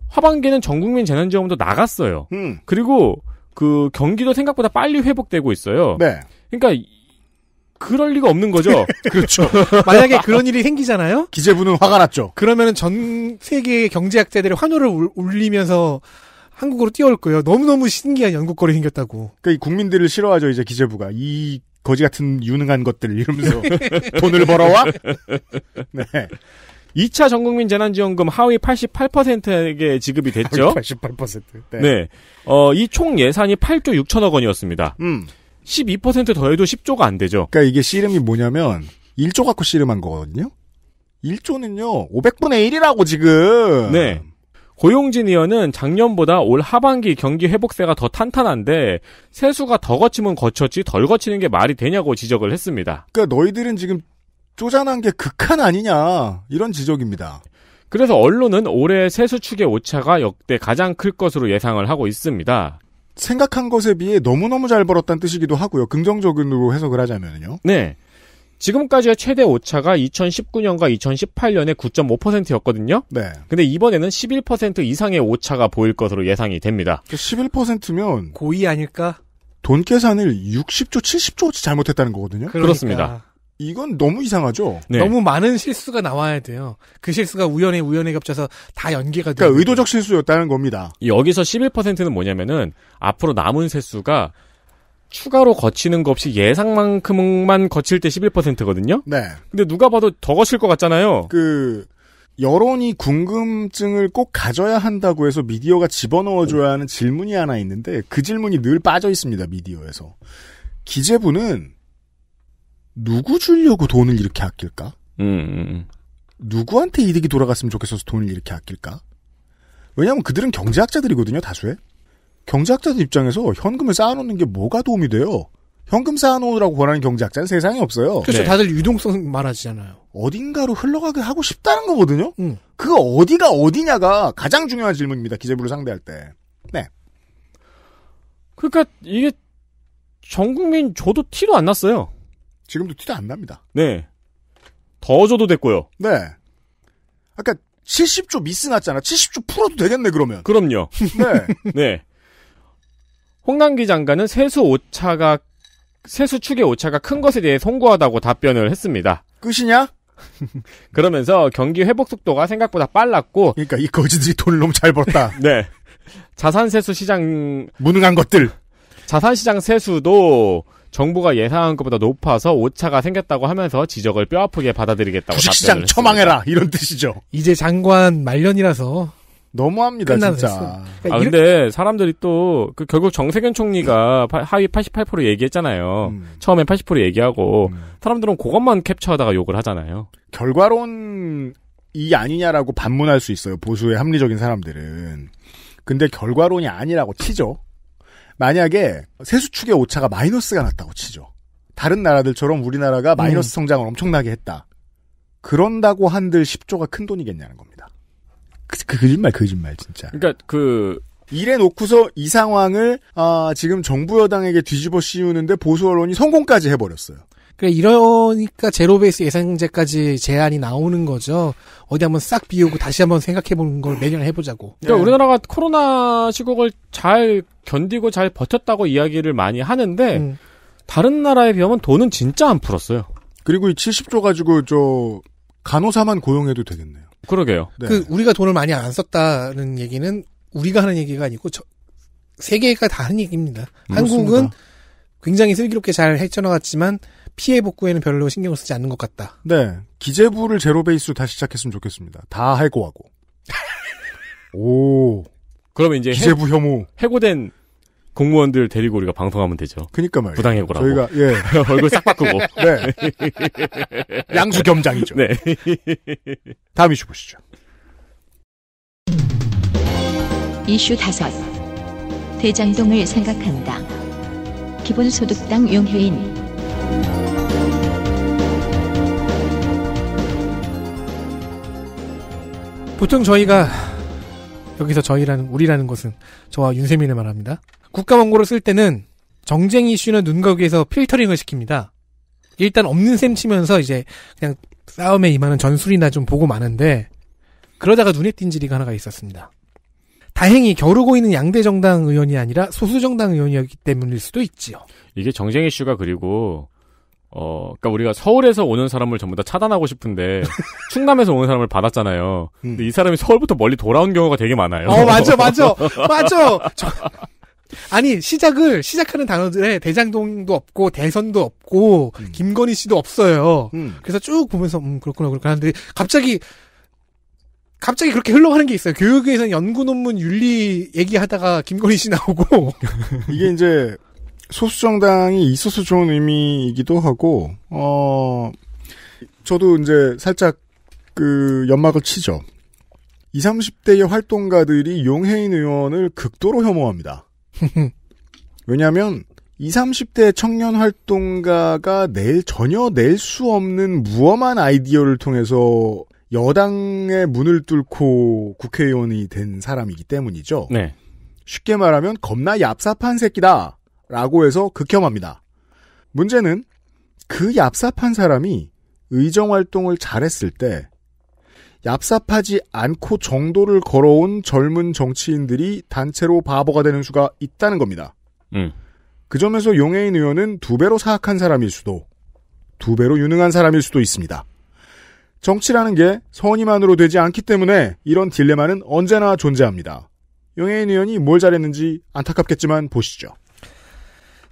하반기는 전국민 재난지원금도 나갔어요. 그리고 그 경기도 생각보다 빨리 회복되고 있어요. 네. 그러니까 그럴 리가 없는 거죠. 그렇죠. 만약에 그런 일이 생기잖아요. 기재부는 화가 났죠. 그러면은 전 세계의 경제학자들이 환호를 울리면서 한국으로 뛰어올 거예요. 너무너무 신기한 연구거리 생겼다고. 그러니까 이 국민들을 싫어하죠, 이제 기재부가. 이 거지 같은 유능한 것들 이러면서 돈을 벌어와? 네. 2차 전국민 재난지원금 하위 88%에게 지급이 됐죠. 88%. 네. 네. 이 총 예산이 8조 6천억 원이었습니다. 12% 더해도 10조가 안 되죠. 그러니까 이게 씨름이 뭐냐면 1조 갖고 씨름한 거거든요. 1조는요. 500분의 1이라고 지금. 네. 고용진 의원은 작년보다 올 하반기 경기 회복세가 더 탄탄한데 세수가 더 거치면 거쳤지 덜 거치는 게 말이 되냐고 지적을 했습니다. 그러니까 너희들은 지금 쪼잔한 게 극한 아니냐 이런 지적입니다. 그래서 언론은 올해 세수 축의 오차가 역대 가장 클 것으로 예상을 하고 있습니다. 생각한 것에 비해 너무너무 잘 벌었다는 뜻이기도 하고요. 긍정적으로 해석을 하자면요. 네. 지금까지의 최대 오차가 2019년과 2018년에 9.5%였거든요. 네. 근데 이번에는 11% 이상의 오차가 보일 것으로 예상이 됩니다. 11%면 고의 아닐까? 돈 계산을 60조, 70조치 잘못했다는 거거든요. 그렇습니다. 이건 너무 이상하죠. 네. 너무 많은 실수가 나와야 돼요. 그 실수가 우연에 겹쳐서 다 연계가 돼요. 그러니까 의도적 실수였다는 겁니다. 여기서 11%는 뭐냐면은 앞으로 남은 세수가 추가로 거치는 거 없이 예상만큼만 거칠 때 11%거든요. 네. 근데 누가 봐도 더 거칠 것 같잖아요. 여론이 궁금증을 꼭 가져야 한다고 해서 미디어가 집어넣어줘야 하는 질문이 하나 있는데 그 질문이 늘 빠져 있습니다. 미디어에서. 기재부는 누구 주려고 돈을 이렇게 아낄까? 누구한테 이득이 돌아갔으면 좋겠어서 돈을 이렇게 아낄까? 왜냐하면 그들은 경제학자들이거든요. 다수의. 경제학자들 입장에서 현금을 쌓아놓는 게 뭐가 도움이 돼요? 현금 쌓아놓으라고 권하는 경제학자는 세상에 없어요. 그렇죠. 네. 다들 유동성 말하잖아요. 어딘가로 흘러가게 하고 싶다는 거거든요. 그 어디가 어디냐가 가장 중요한 질문입니다. 기재부를 상대할 때. 네. 그러니까 이게 전 국민 줘도 티도 안 났어요. 지금도 티도 안 납니다. 네. 더 줘도 됐고요. 네. 아까 70조 미스 났잖아. 70조 풀어도 되겠네 그러면. 그럼요. 네. 네. 홍남기 장관은 세수 축의 오차가 큰 것에 대해 송구하다고 답변을 했습니다. 끝이냐? 그러면서 경기 회복 속도가 생각보다 빨랐고. 그러니까 이 거지들이 돈을 너무 잘 벌었다. 네. 자산세수 시장. 무능한 것들. 자산시장 세수도 정부가 예상한 것보다 높아서 오차가 생겼다고 하면서 지적을 뼈아프게 받아들이겠다고 주식시장 처망해라 이런 뜻이죠. 이제 장관 말년이라서 너무합니다 진짜. 그러니까 근데 사람들이 또 결국 정세균 총리가 하위 88% 얘기했잖아요. 처음엔 80% 얘기하고 사람들은 그것만 캡처하다가 욕을 하잖아요. 결과론이 아니냐라고 반문할 수 있어요. 보수의 합리적인 사람들은. 근데 결과론이 아니라고 치죠. 만약에 세수축의 오차가 마이너스가 났다고 치죠. 다른 나라들처럼 우리나라가 마이너스 성장을 엄청나게 했다. 그런다고 한들 10조가 큰 돈이겠냐는 겁니다. 거짓말 진짜. 그러니까 이래 놓고서 이 상황을 지금 정부 여당에게 뒤집어 씌우는데 보수 언론이 성공까지 해버렸어요. 그래 이러니까 제로베이스 예상제까지 제안이 나오는 거죠. 어디 한번 싹 비우고 다시 한번 생각해보는 걸 내년 해보자고. 그러니까 우리나라가 코로나 시국을 잘 견디고 잘 버텼다고 이야기를 많이 하는데 다른 나라에 비하면 돈은 진짜 안 풀었어요. 그리고 이 70조 가지고 간호사만 고용해도 되겠네요. 그러게요. 네. 우리가 돈을 많이 안 썼다는 얘기는 우리가 하는 얘기가 아니고 세계가 다 하는 얘기입니다. 그렇습니다. 한국은 굉장히 슬기롭게 잘 헤쳐나갔지만 피해 복구에는 별로 신경을 쓰지 않는 것 같다. 네. 기재부를 제로베이스로 다시 시작했으면 좋겠습니다. 다 해고하고. 오. 그러면 이제 기재부 혐오. 해고된 공무원들 데리고 우리가 방송하면 되죠. 그니까 말이에요. 부당해고라고. 저희가, 얼굴 싹 바꾸고. 네. 양수겸장이죠. 네. 다음 이슈 보시죠. 이슈 5. 대장동을 생각한다. 기본소득당 용해인. 보통 저희가 여기서 우리라는 것은 저와 윤세민을 말합니다. 국가 원고를 쓸 때는 정쟁 이슈는 눈과 귀에서 필터링을 시킵니다. 일단 없는 셈 치면서 이제 그냥 싸움에 임하는 전술이나 좀 보고 마는데 그러다가 눈에 띈 질의가 하나가 있었습니다. 다행히 겨루고 있는 양대 정당 의원이 아니라 소수 정당 의원이었기 때문일 수도 있지요. 이게 정쟁 이슈가 그리고 그러니까 우리가 서울에서 오는 사람을 전부 다 차단하고 싶은데 충남에서 오는 사람을 받았잖아요. 근데 이 사람이 서울부터 멀리 돌아온 경우가 되게 많아요. 맞아. 아니 시작하는 단어들에 대장동도 없고 대선도 없고 김건희 씨도 없어요. 그래서 쭉 보면서 그렇구나 하는데 갑자기 그렇게 흘러가는 게 있어요. 교육에서는 연구 논문 윤리 얘기하다가 김건희 씨 나오고 이게 이제 소수정당이 있어서 좋은 의미이기도 하고 저도 이제 살짝 연막을 치죠. 20, 30대의 활동가들이 용해인 의원을 극도로 혐오합니다. 왜냐하면 20, 30대 청년 활동가가 전혀 낼 수 없는 무엄한 아이디어를 통해서 여당의 문을 뚫고 국회의원이 된 사람이기 때문이죠. 네. 쉽게 말하면 겁나 얍삽한 새끼다 라고 해서 극혐합니다. 문제는 그 얍삽한 사람이 의정활동을 잘했을 때 얍삽하지 않고 정도를 걸어온 젊은 정치인들이 단체로 바보가 되는 수가 있다는 겁니다. 그 점에서 용해인 의원은 2배로 사악한 사람일 수도 2배로 유능한 사람일 수도 있습니다. 정치라는 게 선의만으로 되지 않기 때문에 이런 딜레마는 언제나 존재합니다. 용해인 의원이 뭘 잘했는지 안타깝겠지만 보시죠.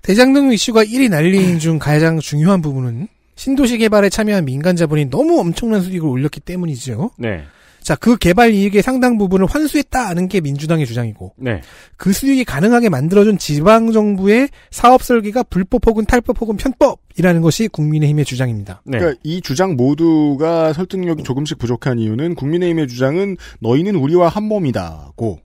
대장동 이슈가 1위 난리인 중 가장 중요한 부분은 신도시 개발에 참여한 민간 자본이 너무 엄청난 수익을 올렸기 때문이죠. 네. 자, 그 개발 이익의 상당 부분을 환수했다는 게 민주당의 주장이고, 네. 그 수익이 가능하게 만들어준 지방정부의 사업 설계가 불법 혹은 탈법 혹은 편법이라는 것이 국민의힘의 주장입니다. 네. 그러니까 이 주장 모두가 설득력이 조금씩 부족한 이유는 국민의힘의 주장은 너희는 우리와 한 몸이다고,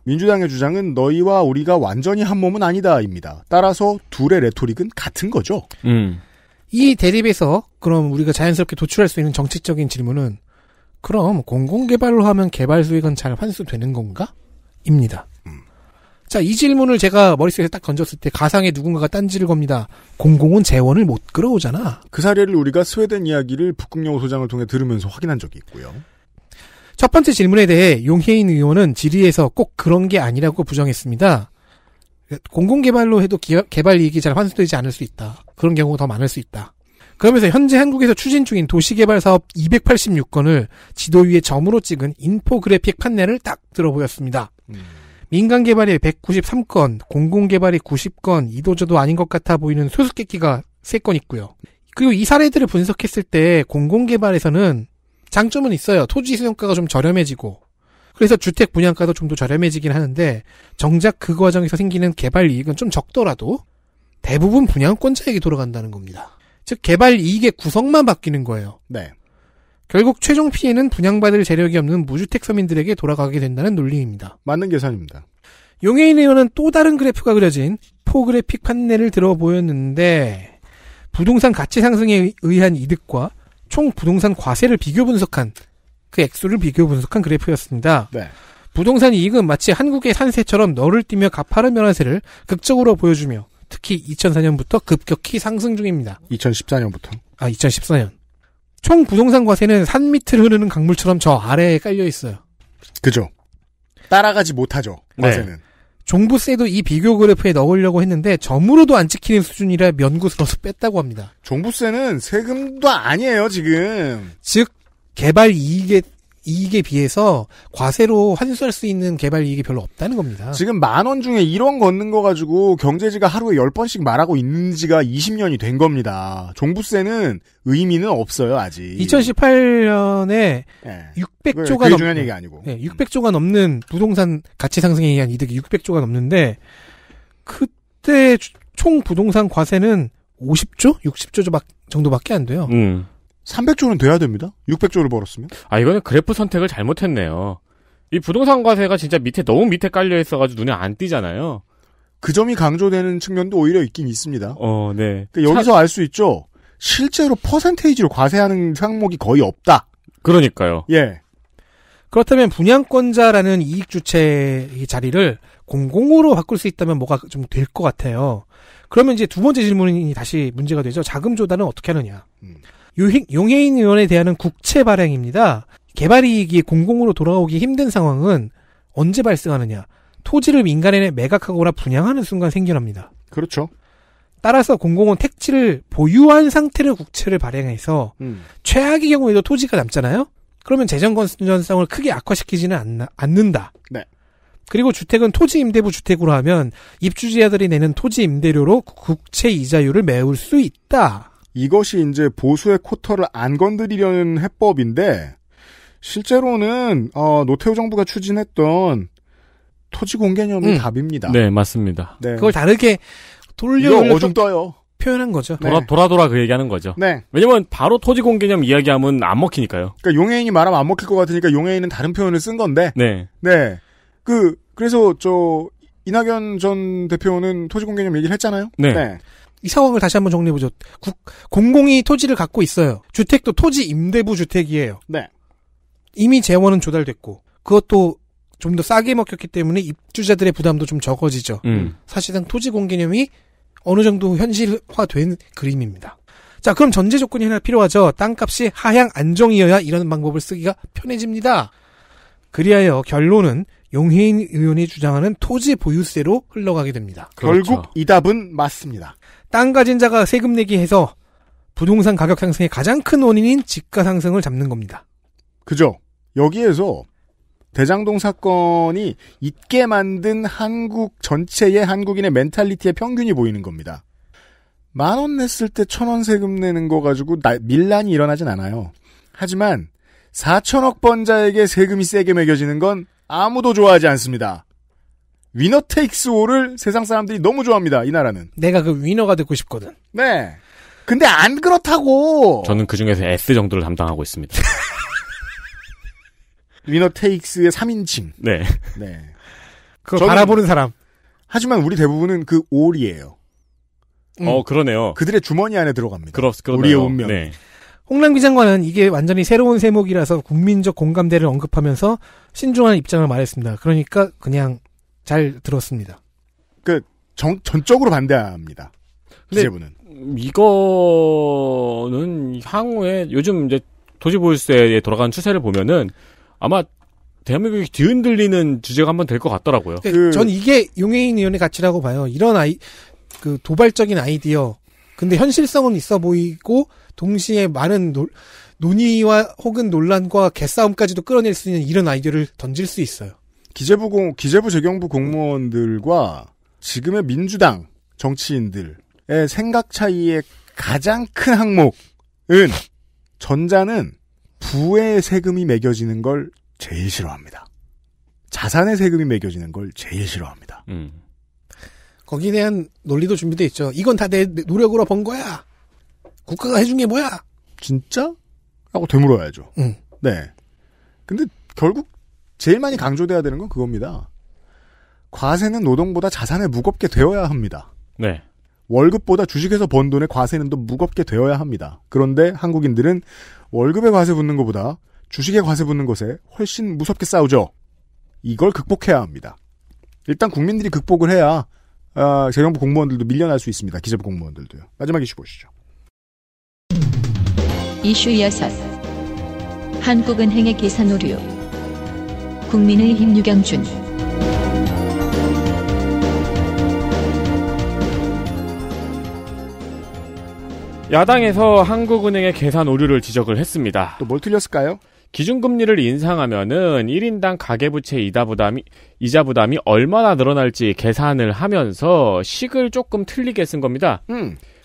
민주당의 주장은 너희와 우리가 완전히 한 몸은 아니다입니다. 따라서 둘의 레토릭은 같은 거죠. 이 대립에서 그럼 우리가 자연스럽게 도출할 수 있는 정치적인 질문은 그럼 공공개발로 하면 개발 수익은 잘 환수되는 건가? 입니다. 자, 이 질문을 제가 머릿속에서 딱 던졌을 때 가상의 누군가가 딴지를 겁니다. 공공은 재원을 못 끌어오잖아. 그 사례를 우리가 스웨덴 이야기를 북극여우 소장을 통해 들으면서 확인한 적이 있고요. 첫 번째 질문에 대해 용해인 의원은 질의에서 꼭 그런 게 아니라고 부정했습니다. 공공개발로 해도 개발 이익이 잘 환수되지 않을 수 있다. 그런 경우가 더 많을 수 있다. 그러면서 현재 한국에서 추진 중인 도시개발 사업 286건을 지도 위에 점으로 찍은 인포그래픽 판넬을 딱 들어 보였습니다. 민간 개발이 193건, 공공 개발이 90건, 이도저도 아닌 것 같아 보이는 소수께끼가 3건 있고요. 그리고 이 사례들을 분석했을 때 공공 개발에서는 장점은 있어요. 토지 수용가가 좀 저렴해지고, 그래서 주택 분양가도 좀 더 저렴해지긴 하는데 정작 그 과정에서 생기는 개발 이익은 좀 적더라도 대부분 분양권자에게 돌아간다는 겁니다. 즉 개발 이익의 구성만 바뀌는 거예요. 네. 결국 최종 피해는 분양받을 재력이 없는 무주택 서민들에게 돌아가게 된다는 논리입니다. 맞는 계산입니다. 용해인 의원은 또 다른 그래프가 그려진 포그래픽 판넬을 들어 보였는데 부동산 가치 상승에 의한 이득과 총 부동산 과세를 비교 분석한 그 액수를 비교 분석한 그래프였습니다. 네. 부동산 이익은 마치 한국의 산세처럼 너를 띠며 가파른 면화세를 극적으로 보여주며 특히 2004년부터 급격히 상승 중입니다. 2014년부터. 2014년. 총 부동산 과세는 산 밑을 흐르는 강물처럼 저 아래에 깔려 있어요. 그죠. 따라가지 못하죠. 과세는. 네. 종부세도 이 비교 그래프에 넣으려고 했는데 점으로도 안 찍히는 수준이라 면구스러워서 뺐다고 합니다. 종부세는 세금도 아니에요, 지금. 즉 개발 이익에 비해서 과세로 환수할 수 있는 개발 이익이 별로 없다는 겁니다. 지금 10,000원 중에 1원 걷는 거 가지고 경제지가 하루에 10번씩 말하고 있는 지가 20년이 된 겁니다. 종부세는 의미는 없어요, 아직. 2018년에 네. 600조가 그게 중요한 얘기 아니고. 네, 600조가 넘는 부동산 가치 상승에 의한 이득이 600조가 넘는데 그때 총 부동산 과세는 50조? 60조 정도밖에 안 돼요. 300조는 돼야 됩니다. 600조를 벌었으면. 이거는 그래프 선택을 잘못했네요. 이 부동산 과세가 진짜 너무 밑에 깔려 있어가지고 눈에 안 띄잖아요. 그 점이 강조되는 측면도 오히려 있긴 있습니다. 네. 그러니까 여기서 알 수 있죠. 실제로 퍼센테이지로 과세하는 항목이 거의 없다. 그러니까요. 예. 그렇다면 분양권자라는 이익 주체의 자리를 공공으로 바꿀 수 있다면 뭐가 좀 될 것 같아요. 그러면 이제 두 번째 질문이 다시 문제가 되죠. 자금 조달은 어떻게 하느냐. 용해인 의원에 대한 국채 발행입니다. 개발 이익이 공공으로 돌아오기 힘든 상황은 언제 발생하느냐. 토지를 민간에 매각하거나 분양하는 순간 생겨납니다. 그렇죠. 따라서 공공은 택지를 보유한 상태로 국채를 발행해서 최악의 경우에도 토지가 남잖아요. 그러면 재정 건전성을 크게 악화시키지는 않는다. 네. 그리고 주택은 토지 임대부 주택으로 하면 입주자들이 내는 토지 임대료로 국채 이자율을 메울 수 있다. 이것이 이제 보수의 쿼터를 안 건드리려는 해법인데 실제로는 노태우 정부가 추진했던 토지 공개념이 답입니다. 네, 맞습니다. 네. 그걸 다르게 이거 어중 떠요. 표현한 거죠. 돌아 그 얘기하는 거죠. 네. 왜냐면 바로 토지 공개념 이야기하면 안 먹히니까요. 그러니까 용해인이 말하면 안 먹힐 것 같으니까 용해인은 다른 표현을 쓴 건데. 네. 네. 그래서 이낙연 전 대표는 토지 공개념 얘기를 했잖아요. 네. 이 상황을 다시 한번 정리해보죠. 공공이 토지를 갖고 있어요. 주택도 토지 임대부 주택이에요. 네. 이미 재원은 조달됐고 그것도 좀 더 싸게 먹혔기 때문에 입주자들의 부담도 좀 적어지죠. 사실상 토지 공개념이 어느 정도 현실화된 그림입니다. 자, 그럼 전제 조건이 하나 필요하죠. 땅값이 하향 안정이어야 이런 방법을 쓰기가 편해집니다. 그리하여 결론은 용혜인 의원이 주장하는 토지 보유세로 흘러가게 됩니다. 결국 그렇죠. 이 답은 맞습니다. 땅 가진 자가 세금 내기 해서 부동산 가격 상승의 가장 큰 원인인 집가 상승을 잡는 겁니다. 그죠? 여기에서 대장동 사건이 있게 만든 한국 전체의 한국인의 멘탈리티의 평균이 보이는 겁니다. 10,000원 냈을 때 1,000원 세금 내는 거 가지고 밀란이 일어나진 않아요. 하지만 4천억 번자에게 세금이 세게 매겨지는 건 아무도 좋아하지 않습니다. 위너 테이크스 올을 세상 사람들이 너무 좋아합니다. 이 나라는. 내가 그 위너가 되고 싶거든. 네. 근데 안 그렇다고. 저는 그 중에서 S 정도를 담당하고 있습니다. 위너 테이크스의 3인칭. 네. 네. 그걸 바라보는 사람. 하지만 우리 대부분은 그 올이에요. 그러네요. 그들의 주머니 안에 들어갑니다. 그러네요. 우리의 운명. 네. 홍남기 장관은 이게 완전히 새로운 세목이라서 국민적 공감대를 언급하면서 신중한 입장을 말했습니다. 그러니까 그냥 잘 들었습니다. 전적으로 반대합니다. 기재부는. 이거는 향후에 요즘 이제 토지보유세에 돌아가는 추세를 보면은 아마 대한민국이 뒤흔들리는 주제가 한번 될 것 같더라고요. 전 이게 용해인 의원의 가치라고 봐요. 이런 도발적인 아이디어. 근데 현실성은 있어 보이고 동시에 많은 논의와 혹은 논란과 개싸움까지도 끌어낼 수 있는 이런 아이디어를 던질 수 있어요. 기재부 재경부 공무원들과 지금의 민주당 정치인들의 생각 차이의 가장 큰 항목은 전자는 부의 세금이 매겨지는 걸 제일 싫어합니다. 자산의 세금이 매겨지는 걸 제일 싫어합니다. 거기에 대한 논리도 준비되어 있죠. 이건 다 내 노력으로 번 거야. 국가가 해준 게 뭐야? 진짜? 라고 되물어야죠. 네. 근데 결국 제일 많이 강조돼야 되는 건 그겁니다. 과세는 노동보다 자산에 무겁게 되어야 합니다. 네. 월급보다 주식에서 번 돈의 과세는 더 무겁게 되어야 합니다. 그런데 한국인들은 월급에 과세 붙는 것보다 주식에 과세 붙는 것에 훨씬 무섭게 싸우죠. 이걸 극복해야 합니다. 일단 국민들이 극복을 해야 재경부 공무원들도 밀려날 수 있습니다. 기재부 공무원들도요. 마지막 이슈 보시죠. 이슈 6. 한국은행의 계산 오류. 국민의힘 유경준. 야당에서 한국은행의 계산 오류를 지적을 했습니다. 또 뭘 틀렸을까요? 기준금리를 인상하면은 1인당 가계부채 이자 부담이 얼마나 늘어날지 계산을 하면서 식을 조금 틀리게 쓴 겁니다.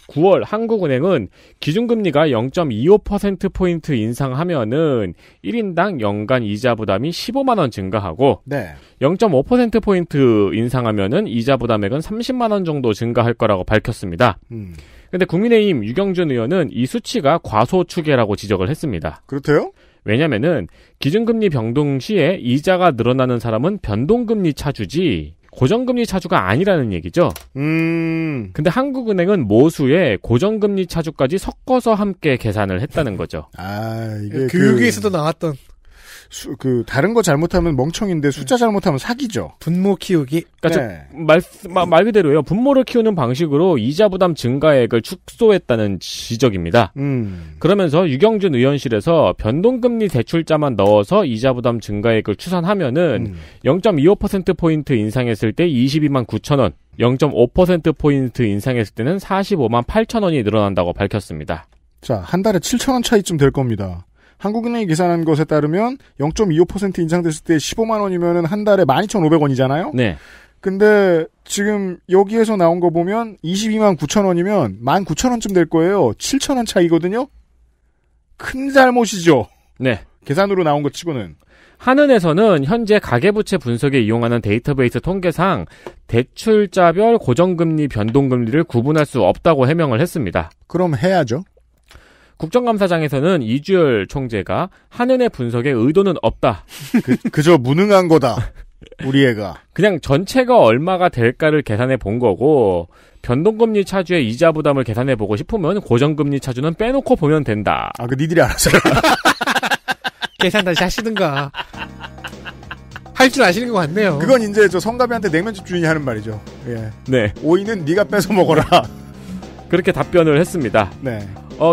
9월 한국은행은 기준금리가 0.25%포인트 인상하면은 1인당 연간 이자 부담이 15만원 증가하고 네. 0.5%포인트 인상하면은 이자 부담액은 30만원 정도 증가할 거라고 밝혔습니다. 근데 국민의힘 유경준 의원은 이 수치가 과소추계라고 지적을 했습니다. 그렇대요? 왜냐면은 기준금리 변동 시에 이자가 늘어나는 사람은 변동금리 차주지 고정금리 차주가 아니라는 얘기죠. 근데 한국은행은 모수에 고정금리 차주까지 섞어서 함께 계산을 했다는 거죠. 이게 교육에서도 나왔던 다른 거 잘못하면 멍청인데 숫자 잘못하면 사기죠. 분모 키우기. 그러니까 네. 말 그대로요. 분모를 키우는 방식으로 이자 부담 증가액을 축소했다는 지적입니다. 그러면서 유경준 의원실에서 변동금리 대출자만 넣어서 이자 부담 증가액을 추산하면은 0.25%포인트 인상했을 때 22만 9천원, 0.5%포인트 인상했을 때는 45만 8천원이 늘어난다고 밝혔습니다. 자, 한 달에 7천원 차이쯤 될 겁니다. 한국은행이 계산한 것에 따르면 0.25% 인상됐을 때 15만 원이면은 한 달에 12,500원이잖아요? 네. 근데 지금 여기에서 나온 거 보면 22만 9천 원이면 19,000원쯤 될 거예요. 7,000원 차이거든요? 큰 잘못이죠. 네. 계산으로 나온 것 치고는. 한은에서는 현재 가계부채 분석에 이용하는 데이터베이스 통계상 대출자별 고정금리, 변동금리를 구분할 수 없다고 해명을 했습니다. 그럼 해야죠. 국정감사장에서는 이주열 총재가 한은의 분석에 의도는 없다. 그저 무능한 거다. 우리 애가. 그냥 전체가 얼마가 될까를 계산해 본 거고 변동금리 차주의 이자 부담을 계산해 보고 싶으면 고정금리 차주는 빼놓고 보면 된다. 니들이 알아서. 계산 다시 하시든가. 할 줄 아시는 것 같네요. 그건 이제 저 성가비한테 냉면집 주인이 하는 말이죠. 예. 네. 오이는 네가 뺏어 먹어라. 그렇게 답변을 했습니다. 네.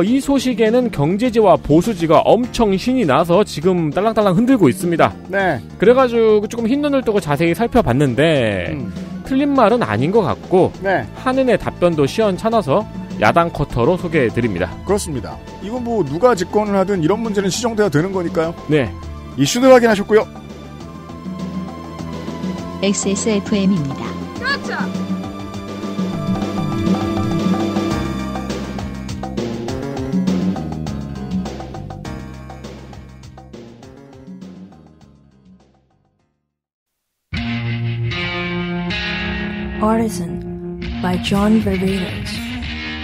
이 소식에는 경제지와 보수지가 엄청 신이 나서 지금 딸랑딸랑 흔들고 있습니다. 네. 그래가지고 조금 흰눈을 뜨고 자세히 살펴봤는데 틀린 말은 아닌 것 같고 네. 한은의 답변도 시원찮아서 야당 쿼터로 소개해드립니다. 그렇습니다. 이건 뭐 누가 집권을 하든 이런 문제는 시정돼야 되는 거니까요. 네. 이슈들 확인하셨고요. XSFM입니다. 그렇죠. Artisan by John Varvatos.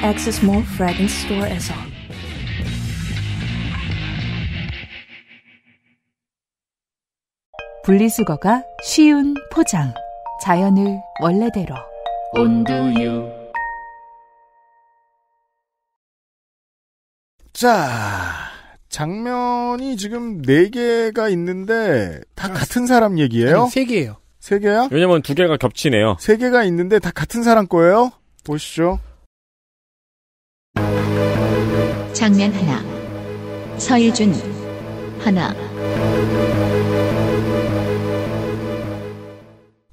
Access Mall Fragrance Store에서. 분리수거가 쉬운 포장. 자연을 원래대로. 온두유. 자, 장면이 지금 4개가 있는데 다 같은 사람 얘기예요? 아니, 3개예요. 3개야? 왜냐면 2개가 겹치네요. 3개가 있는데 다 같은 사람 거예요? 보시죠. 장면 하나. 서일준 하나.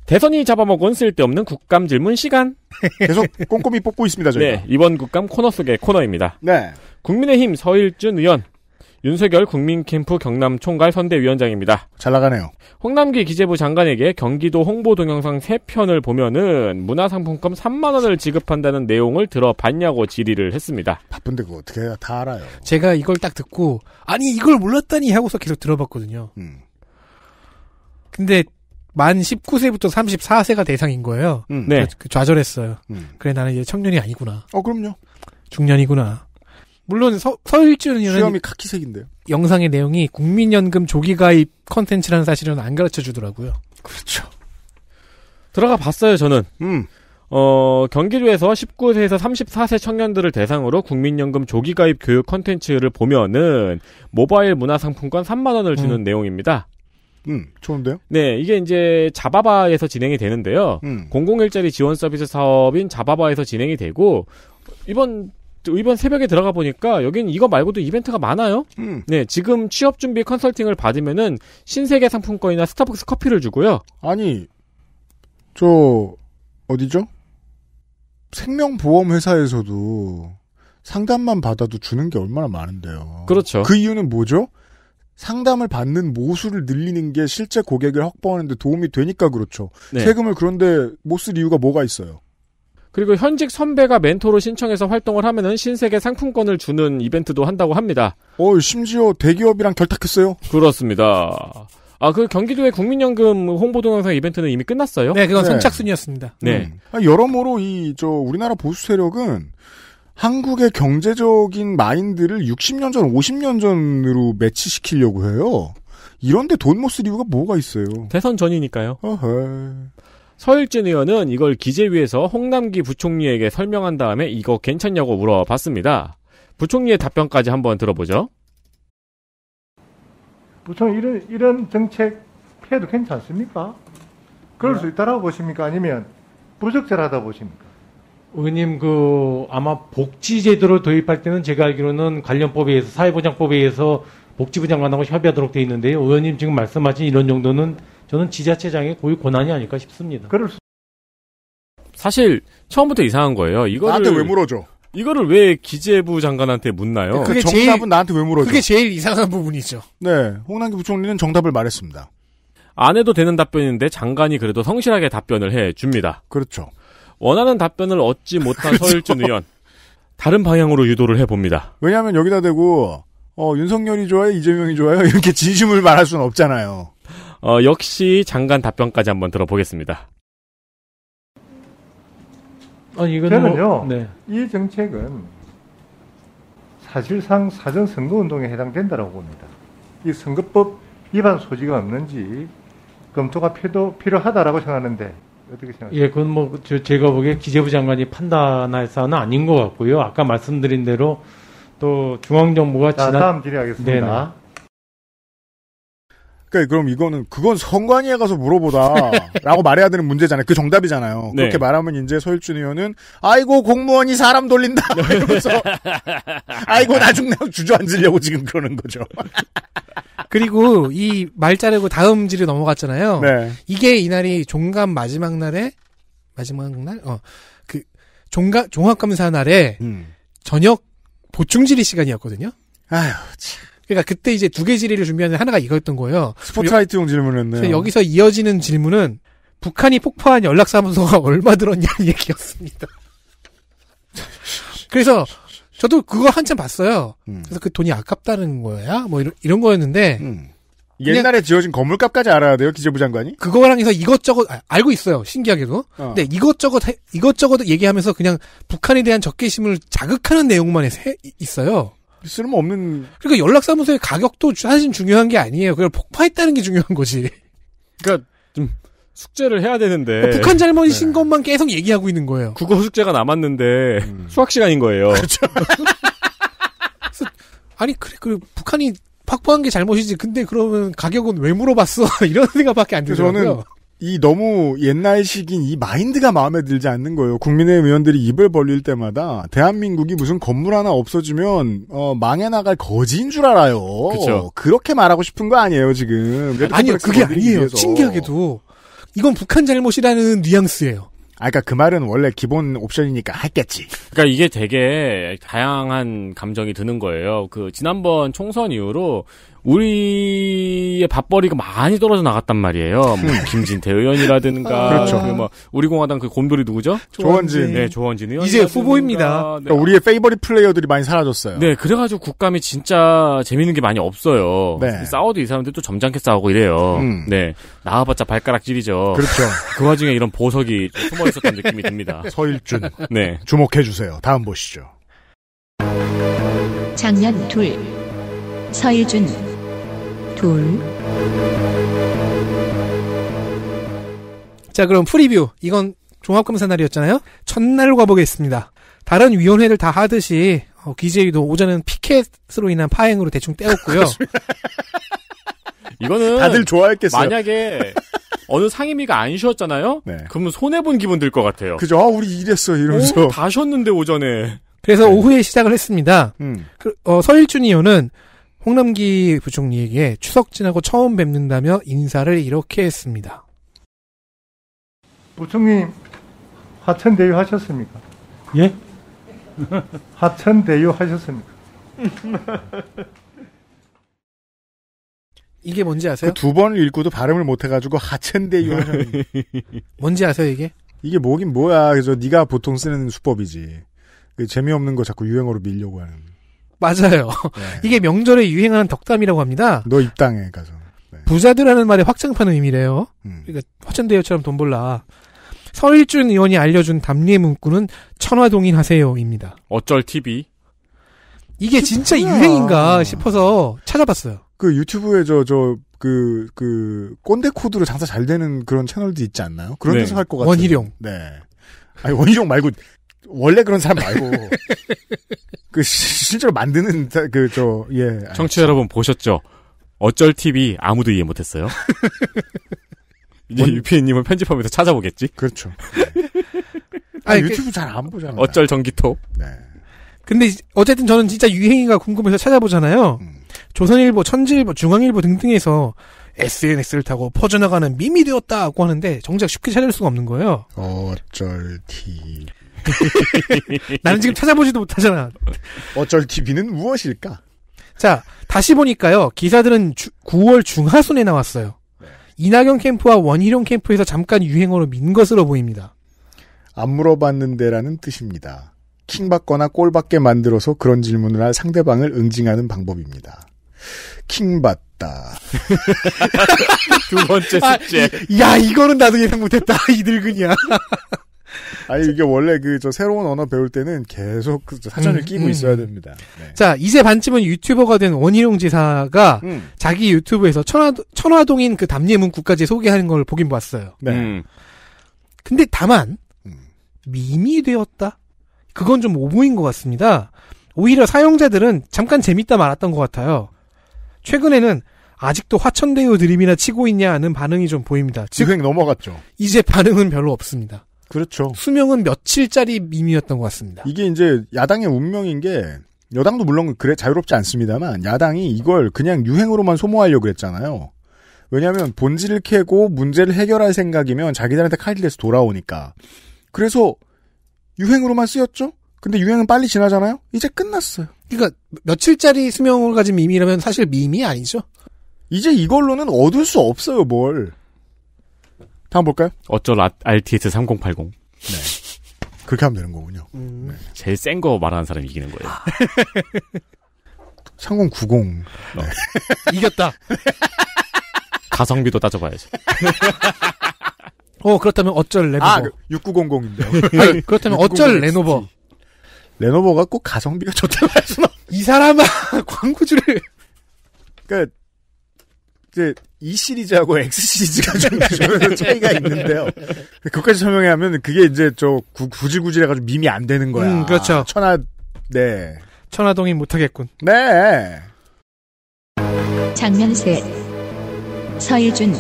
대선이 잡아먹은 쓸데없는 국감 질문 시간. 계속 꼼꼼히 뽑고 있습니다, 저희가. 네, 이번 국감 코너 속의 코너입니다. 네. 국민의힘 서일준 의원, 윤석열 국민캠프 경남 총괄 선대위원장입니다. 잘 나가네요. 홍남기 기재부 장관에게 경기도 홍보 동영상 3편을 보면은 문화상품권 3만 원을 지급한다는 내용을 들어봤냐고 질의를 했습니다. 바쁜데 그거 어떻게 해야 다 알아요. 제가 이걸 딱 듣고 아니 이걸 몰랐다니 하고서 계속 들어봤거든요. 근데 만 19세부터 34세가 대상인 거예요. 네. 좌절했어요. 그래 나는 이제 청년이 아니구나. 그럼요. 중년이구나. 물론 서일준 의원은 수염이 카키색인데요. 영상의 내용이 국민연금 조기가입 컨텐츠라는 사실은 안 가르쳐 주더라고요. 그렇죠. 들어가 봤어요, 저는. 경기도에서 19세에서 34세 청년들을 대상으로 국민연금 조기가입 교육 컨텐츠를 보면은 모바일 문화상품권 3만 원을 주는 내용입니다. 좋은데요? 네, 이게 이제 자바바에서 진행이 되는데요. 공공일자리 지원 서비스 사업인 자바바에서 진행이 되고 이번 새벽에 들어가 보니까 여긴 이거 말고도 이벤트가 많아요. 네, 지금 취업 준비 컨설팅을 받으면은 신세계 상품권이나 스타벅스 커피를 주고요. 아니, 어디죠? 생명보험 회사에서도 상담만 받아도 주는 게 얼마나 많은데요. 그렇죠. 그 이유는 뭐죠? 상담을 받는 모수를 늘리는 게 실제 고객을 확보하는 데 도움이 되니까 그렇죠. 네. 세금을 그런데 못 쓸 이유가 뭐가 있어요? 그리고 현직 선배가 멘토로 신청해서 활동을 하면은 신세계 상품권을 주는 이벤트도 한다고 합니다. 심지어 대기업이랑 결탁했어요? 그렇습니다. 그 경기도의 국민연금 홍보 동영상 이벤트는 이미 끝났어요? 네, 그건 선착순이었습니다. 네. 여러모로 우리나라 보수 세력은 한국의 경제적인 마인드를 60년 전, 50년 전으로 매치시키려고 해요. 이런데 돈 못 쓸 이유가 뭐가 있어요? 대선 전이니까요. 어허. 서일준 의원은 이걸 기재위에서 홍남기 부총리에게 설명한 다음에 이거 괜찮냐고 물어봤습니다. 부총리의 답변까지 한번 들어보죠. 부총리 이런 정책 해도 괜찮습니까? 그럴 수 있다라고 보십니까? 아니면 부적절하다 보십니까? 의원님, 아마 복지제도를 도입할 때는 제가 알기로는 관련법에 의해서, 사회보장법에 의해서 복지부 장관하고 협의하도록 돼 있는데요. 의원님 지금 말씀하신 이런 정도는 저는 지자체장의 고유 권한이 아닐까 싶습니다. 사실 처음부터 이상한 거예요. 나한테 왜 물어줘? 이거를 왜 기재부 장관한테 묻나요? 그게 정답은 나한테 왜 물어줘? 그게 제일 이상한 부분이죠. 네, 홍남기 부총리는 정답을 말했습니다. 안 해도 되는 답변인데 장관이 그래도 성실하게 답변을 해줍니다. 그렇죠. 원하는 답변을 얻지 못한 그렇죠. 서일준 의원. 다른 방향으로 유도를 해봅니다. 왜냐하면 여기다 대고 윤석열이 좋아요, 이재명이 좋아요 이렇게 진심을 말할 수는 없잖아요. 역시 장관 답변까지 한번 들어보겠습니다. 저는요, 이 정책은 사실상 사전 선거운동에 해당된다고 봅니다. 이 선거법 위반 소지가 없는지 검토가 필요하다라고 생각하는데 어떻게 생각하세요? 예, 그건 제가 보기에 기재부 장관이 판단할 사안은 아닌 것 같고요. 아까 말씀드린 대로 또 중앙정부가 다음 질의하겠습니다. 그러니까 그럼 이거는 그건 선관위에 가서 물어보다라고 말해야 되는 문제잖아요. 그 정답이잖아요. 네. 그렇게 말하면 이제 서일준 의원은 아이고 공무원이 사람 돌린다 이러면서 아이고 나중 주저앉으려고 지금 그러는 거죠. 그리고 이 말 자르고 다음 질에 넘어갔잖아요. 네. 이게 이날이 종감 마지막 날 종합감사 날에 저녁 보충 질의 시간이었거든요. 아휴 참. 그러니까 그때 이제 2개 질의를 준비하는 하나가 이거였던 거예요. 스포트라이트용 질문이었네요. 여기서 이어지는 질문은 북한이 폭파한 연락사무소가 얼마 들었냐는 얘기였습니다. 그래서 저도 그거 한참 봤어요. 그래서 그 돈이 아깝다는 거야? 뭐 이런 거였는데 옛날에 지어진 건물값까지 알아야 돼요, 기재부 장관이? 그거랑 해서 이것저것 알고 있어요. 신기하게도. 근데 이것저것 얘기하면서 그냥 북한에 대한 적개심을 자극하는 내용만 있어요. 쓸모없는. 그러니까 연락사무소의 가격도 사실 중요한 게 아니에요. 그걸 폭파했다는 게 중요한 거지. 그러니까 좀 숙제를 해야 되는데. 그러니까 북한 잘못이신 것만 계속 얘기하고 있는 거예요. 국어 숙제가 남았는데 수학 시간인 거예요. 그렇죠. 아니 그래 북한이 확보한 게 잘못이지. 근데 그러면 가격은 왜 물어봤어? 이런 생각밖에 안 들더라고요. 저는 이 너무 옛날식인 이 마인드가 마음에 들지 않는 거예요. 국민의힘 의원들이 입을 벌릴 때마다 대한민국이 무슨 건물 하나 없어지면 망해 나갈 거지인 줄 알아요. 그쵸. 그렇게 말하고 싶은 거 아니에요 지금. 아니요 그게 아니에요. 신기하게도 이건 북한 잘못이라는 뉘앙스예요. 그러니까 그 말은 원래 기본 옵션이니까 했겠지. 그러니까 이게 되게 다양한 감정이 드는 거예요. 그 지난번 총선 이후로 우리의 밥벌이가 많이 떨어져 나갔단 말이에요. 뭐 김진태 의원이라든가, 그렇죠. 뭐 우리 공화당 그 곰돌이 누구죠? 조원진. 네, 조원진 의원. 이제 후보입니다. 네. 그러니까 우리의 페이버릿 플레이어들이 많이 사라졌어요. 네, 그래가지고 국감이 진짜 재밌는 게 많이 없어요. 네. 싸워도 이 사람들 또 점잖게 싸우고 이래요. 네, 나와봤자 발가락질이죠. 그렇죠. 그 와중에 이런 보석이 좀 숨어 있었던 느낌이 듭니다. 서일준. 네, 주목해 주세요. 다음 보시죠. 장년 둘, 서일준 둘. 자 그럼 프리뷰. 이건 종합감사 날이었잖아요. 첫날 가보겠습니다. 다른 위원회들 다 하듯이 기재위도 오전은 피켓으로 인한 파행으로 대충 때웠고요. 이거는 다들 좋아했겠어요. 만약에 어느 상임위가 안 쉬었잖아요. 네. 그러면 손해 본 기분 들 것 같아요. 그죠? 우리 이랬어 이러면서. 다 쉬었는데 오전에. 그래서 오후에 시작을 했습니다. 서일준 의원은 홍남기 부총리에게 추석 지나고 처음 뵙는다며 인사를 이렇게 했습니다. 부총리 하천대유 하셨습니까? 예? 하천대유 하셨습니까? 이게 뭔지 아세요? 그 두 번을 읽고도 발음을 못해가지고 하천대유 하셨는데. 뭔지 아세요 이게? 이게 뭐긴 뭐야. 그래서 네가 보통 쓰는 수법이지. 그 재미없는 거 자꾸 유행어로 밀려고 하는. 맞아요. 네. 이게 명절에 유행하는 덕담이라고 합니다. 너 입당해 가서. 네. 부자들하는 말의 확장판 의미래요. 그러니까 화천대유처럼 돈 벌라. 서일준 의원이 알려준 답례 문구는 천화동인 하세요입니다. 어쩔 TV. 이게 진짜 유행인가 싶어서 찾아봤어요. 그 유튜브에 그 꼰대 코드로 장사 잘 되는 그런 채널도 있지 않나요? 그런 네. 데서 할 것 같아요. 원희룡. 네. 아니 원희룡 말고 원래 그런 사람 말고 그 실제로 만드는 예. 청취자 여러분 보셨죠? 어쩔 TV 아무도 이해 못했어요. 이제 유피님은 편집하면서 찾아보겠지? 그렇죠. 아니, 유튜브 잘 안 보잖아요. 어쩔 전기톱. 네. 근데 어쨌든 저는 진짜 유행인가 궁금해서 찾아보잖아요. 조선일보, 천지일보, 중앙일보 등등에서 SNS를 타고 퍼져나가는 밈이 되었다고 하는데 정작 쉽게 찾을 수가 없는 거예요. 어쩔 TV. 나는 지금 찾아보지도 못하잖아. 어쩔 TV는 무엇일까? 자, 다시 보니까요. 기사들은 9월 중하순에 나왔어요. 네. 이낙연 캠프와 원희룡 캠프에서 잠깐 유행어로 민 것으로 보입니다. 안 물어봤는데라는 뜻입니다. 킹받거나 꼴받게 만들어서 그런 질문을 할 상대방을 응징하는 방법입니다. 킹받다. 두 번째 숙제. 야, 이거는 나도 예상 못했다. 이 늙은이야. 아니, 이게 원래 새로운 언어 배울 때는 계속 사전을 끼고 있어야 됩니다. 네. 자, 이제 반쯤은 유튜버가 된 원희룡 지사가 자기 유튜브에서 천화동인 그 답례 문구까지 소개하는 걸 보긴 봤어요. 네. 근데 다만, 밈이 되었다? 그건 좀 오보인 것 같습니다. 오히려 사용자들은 잠깐 재밌다 말았던 것 같아요. 최근에는 아직도 화천대유 드림이나 치고 있냐 하는 반응이 좀 보입니다. 즉 유행 넘어갔죠. 이제 반응은 별로 없습니다. 그렇죠. 수명은 며칠짜리 밈이었던 것 같습니다. 이게 이제 야당의 운명인 게 여당도 물론 그래 자유롭지 않습니다만 야당이 이걸 그냥 유행으로만 소모하려고 했잖아요. 왜냐하면 본질을 캐고 문제를 해결할 생각이면 자기들한테 칼이 돼서 돌아오니까. 그래서 유행으로만 쓰였죠. 근데 유행은 빨리 지나잖아요. 이제 끝났어요. 그러니까 며칠짜리 수명을 가진 밈이라면 사실 밈이 아니죠. 이제 이걸로는 얻을 수 없어요. 뭘. 다음 볼까요? 어쩔 RTS 3080. 네. 그렇게 하면 되는 거군요. 네. 제일 센 거 말하는 사람이 이기는 거예요. 3090. 네. 이겼다. 가성비도 따져봐야지. 그렇다면 어쩔 레노버. 6900인데요. 그렇다면 어쩔 레노버. 레노버가 꼭 가성비가 좋다고 할 수는 이 사람아 광고주를. 그러니까 이제 E 시리즈하고 X 시리즈가 좀 차이가 있는데요. 그것까지 설명하면 그게 이제 구질구질 해가지고 밈이 안 되는 거야. 그렇죠. 네. 천하동이 못하겠군. 네. 장면 셋. 서일준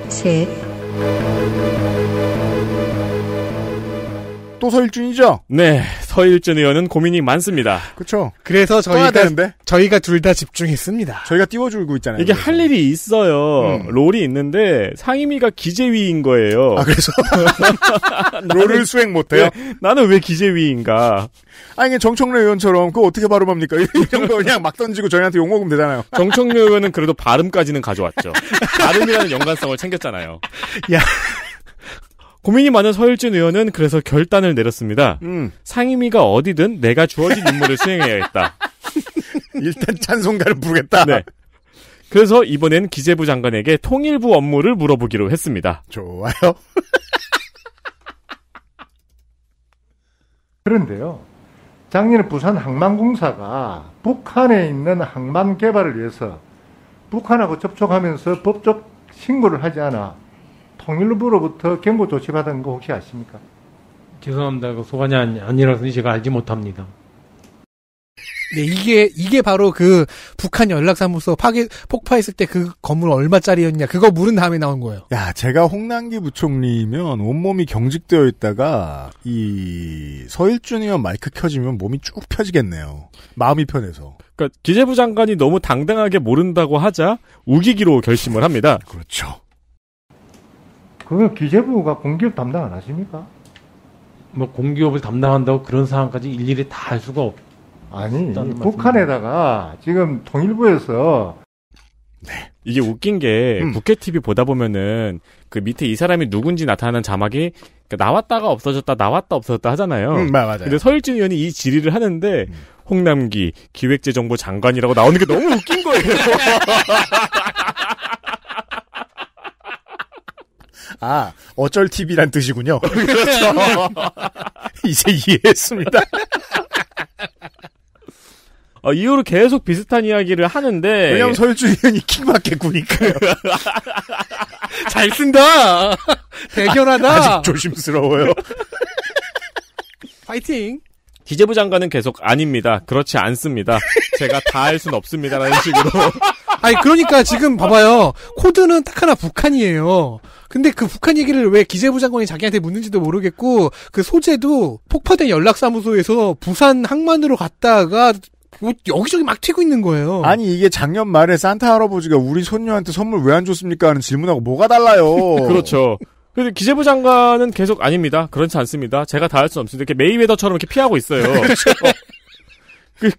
셋. 또 서일준이죠? 네, 서일준 의원은 고민이 많습니다. 그렇죠. 그래서 되는데? 저희가 둘 다 집중했습니다. 저희가 띄워주고 있잖아요. 이게 할 일이 있어요. 롤이 있는데 상임위가 기재위인 거예요. 그래서 롤을 수행 못해요? 네, 나는 왜 기재위인가? 아니 정청래 의원처럼 그거 어떻게 발음합니까? 이 정도 그냥 막 던지고 저희한테 욕먹으면 되잖아요. 정청래 의원은 그래도 발음까지는 가져왔죠. 발음이라는 연관성을 챙겼잖아요. 야. 고민이 많은 서일준 의원은 그래서 결단을 내렸습니다. 상임위가 어디든 내가 주어진 임무를 수행해야겠다. 일단 찬송가를 부르겠다. 네. 그래서 이번엔 기재부 장관에게 통일부 업무를 물어보기로 했습니다. 좋아요. 그런데요. 작년에 부산 항만공사가 북한에 있는 항만 개발을 위해서 북한하고 접촉하면서 법적 신고를 하지 않아 통일부로부터 경고 조치받은 거 혹시 아십니까? 죄송합니다. 그 소관이 아니라서 제가 알지 못합니다. 네, 이게 바로 그 북한 연락사무소 폭파했을 때 그 건물 얼마짜리였냐 그거 물은 다음에 나온 거예요. 야, 제가 홍남기 부총리면 온몸이 경직되어 있다가 이 서일준 의원 마이크 켜지면 몸이 쭉 펴지겠네요. 마음이 편해서. 그러니까 기재부 장관이 너무 당당하게 모른다고 하자 우기기로 결심을 합니다. 그렇죠. 그 기재부가 공기업 담당 안 하십니까? 뭐 공기업을 담당한다고 그런 상황까지 일일이 다 할 수가 아니, 북한에다가 지금 통일부에서 네. 이게 웃긴 게 국회 TV 보다 보면은 그 밑에 이 사람이 누군지 나타나는 자막이 나왔다가 없어졌다 나왔다 없어졌다 하잖아요. 맞아요. 근데 서일준 의원이 이 질의를 하는데 홍남기 기획재정부 장관이라고 나오는 게 너무 웃긴 거예요. 어쩔 TV란 뜻이군요. 그렇죠. 이제 이해했습니다. 이후로 계속 비슷한 이야기를 하는데. 왜냐면 서일준 의원이 킹받겠구니까요. 잘 쓴다. 대견하다. 아직 조심스러워요. 파이팅. 기재부 장관은 계속 아닙니다. 그렇지 않습니다. 제가 다 할 순 없습니다라는 식으로. 그러니까 지금 봐봐요. 코드는 딱 하나 북한이에요. 근데 그 북한 얘기를 왜 기재부 장관이 자기한테 묻는지도 모르겠고 그 소재도 폭파된 연락사무소에서 부산 항만으로 갔다가 여기저기 막 튀고 있는 거예요. 아니 이게 작년 말에 산타 할아버지가 우리 손녀한테 선물 왜 안 줬습니까 하는 질문하고 뭐가 달라요. 그렇죠. 근데 기재부 장관은 계속 아닙니다. 그렇지 않습니다. 제가 다 할 수는 없습니다. 이렇게 메이웨더처럼 이렇게 피하고 있어요.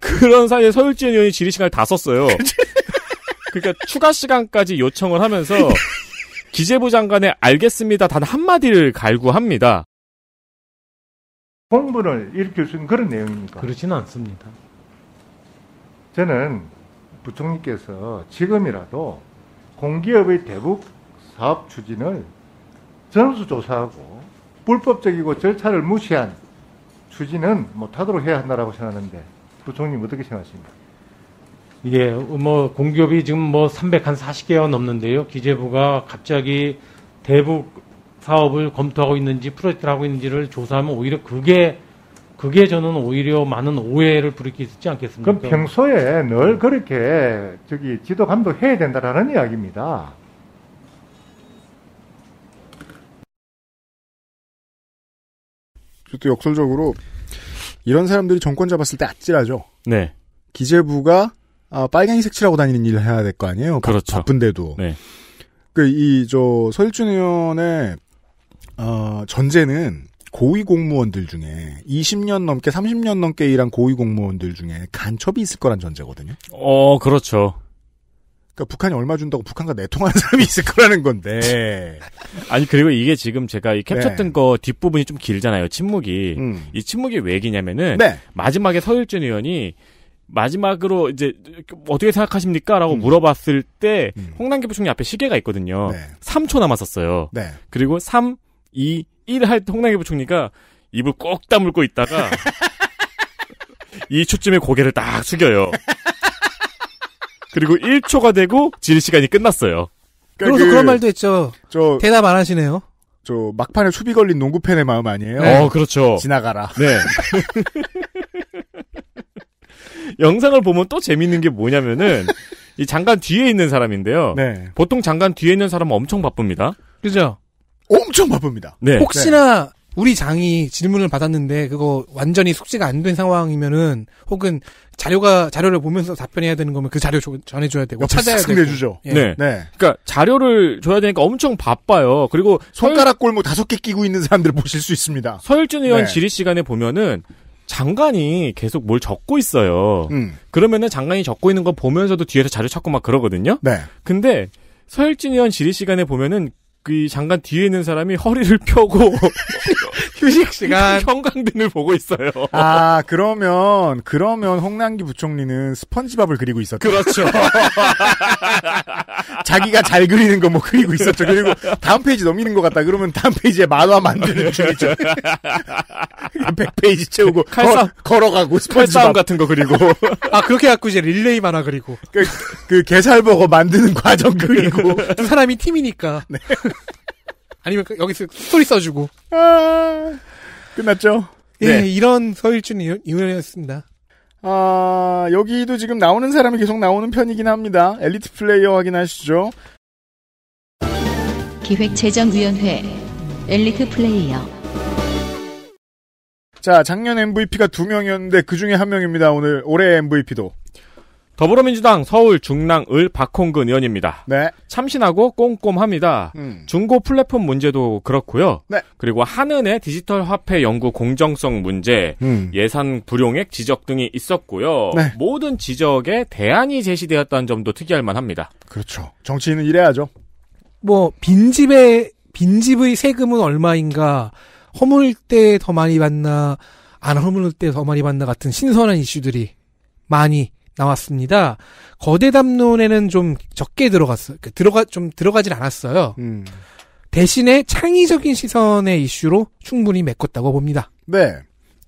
그런 사이에 서일준 의원이 질의 시간을 다 썼어요. 그러니까 추가 시간까지 요청을 하면서 기재부 장관의 알겠습니다 단 한마디를 갈구합니다. 공분을 일으킬 수 있는 그런 내용입니까? 그렇지는 않습니다. 저는 부총리께서 지금이라도 공기업의 대북 사업 추진을 전수조사하고 불법적이고 절차를 무시한 추진은 못하도록 해야 한다라고 생각하는데 부총리님 어떻게 생각하십니까? 이게 뭐 공기업이 지금 뭐 340개가 넘는데요. 기재부가 갑자기 대북 사업을 검토하고 있는지 프로젝트를 하고 있는지를 조사하면 오히려 그게 그게 저는 오히려 많은 오해를 부르키지 않겠습니까? 그럼 평소에 늘 그렇게 지도 감독해야 된다라는 이야기입니다. 또 역설적으로 이런 사람들이 정권 잡았을 때 아찔하죠. 네. 기재부가 빨갱이 색칠하고 다니는 일을 해야 될 거 아니에요. 그렇죠. 바쁜데도. 네. 서일준 의원의 전제는 고위 공무원들 중에 20년 넘게 30년 넘게 일한 고위 공무원들 중에 간첩이 있을 거란 전제거든요. 그렇죠. 그러니까 북한이 얼마 준다고 북한과 내통하는 사람이 있을 거라는 건데. 아니 그리고 이게 지금 제가 이 캡처 뜬 네. 거 뒷부분이 좀 길잖아요. 침묵이. 이 침묵이 왜 기냐면은 네. 마지막에 서일준 의원이 마지막으로 이제 어떻게 생각하십니까? 라고 물어봤을 때 홍남기 부총리 앞에 시계가 있거든요. 네. 3초 남았었어요. 네. 그리고 3, 2, 1 할 때 홍남기 부총리가 입을 꼭 다물고 있다가 2초쯤에 고개를 딱 숙여요. 그리고 1초가 되고 질의 시간이 끝났어요. 그래서 그런 말도 했죠. 대답 안 하시네요. 막판에 수비 걸린 농구 팬의 마음 아니에요? 그렇죠. 지나가라. 네. 영상을 보면 또 재밌는 게 뭐냐면은 이 장관 뒤에 있는 사람인데요. 네. 보통 장관 뒤에 있는 사람은 엄청 바쁩니다. 그죠? 엄청 바쁩니다. 네. 혹시나 우리 장이 질문을 받았는데 그거 완전히 숙지가 안 된 상황이면은 혹은 자료를 보면서 답변해야 되는 거면 그 자료 전해줘야 되고 찾아야 되고. 내주죠. 예. 네. 그러니까 자료를 줘야 되니까 엄청 바빠요. 그리고 손가락 골무 5개 끼고 있는 사람들을 보실 수 있습니다. 서일준 의원 네. 질의 시간에 보면은 장관이 계속 뭘 적고 있어요. 그러면은 장관이 적고 있는 거 보면서도 뒤에서 자료 찾고 막 그러거든요. 네. 근데 서일준 의원 질의 시간에 보면은 그 장관 뒤에 있는 사람이 허리를 펴고 휴식 시간 형광등을 보고 있어요. 그러면 홍남기 부총리는 스펀지밥을 그리고 있었죠. 그렇죠. 자기가 잘 그리는 거 뭐 그리고 있었죠. 그리고 다음 페이지 넘기는 것 같다. 그러면 다음 페이지에 만화 만드는 중이죠. 100페이지 채우고 걸어가고 스펀지밥 칼싸움 같은 거 그리고 그렇게 갖고 이제 릴레이 만화 그리고 그 게살버거 만드는 과정 그리고 두 사람이 팀이니까. 네. 아니면 여기서 스토리 써주고. 끝났죠? 예, 네. 이런 서일준 의원이었습니다. 여기도 지금 나오는 사람이 계속 나오는 편이긴 합니다. 엘리트 플레이어 확인하시죠. 기획재정위원회 엘리트 플레이어. 자, 작년 MVP가 2명이었는데 그 중에 1명입니다. 올해 MVP도. 더불어민주당 서울 중랑을 박홍근 의원입니다. 네. 참신하고 꼼꼼합니다. 중고 플랫폼 문제도 그렇고요. 네. 그리고 한은의 디지털 화폐 연구 공정성 문제, 예산 불용액 지적 등이 있었고요. 네. 모든 지적에 대안이 제시되었다는 점도 특이할 만합니다. 그렇죠. 정치인은 이래야죠. 빈집의 세금은 얼마인가, 허물 때 더 많이 받나, 안 허물 때 더 많이 받나 같은 신선한 이슈들이 많이 나왔습니다. 거대 담론에는 좀 적게 들어갔어요. 들어가진 않았어요. 대신에 창의적인 시선의 이슈로 충분히 메꿨다고 봅니다. 네.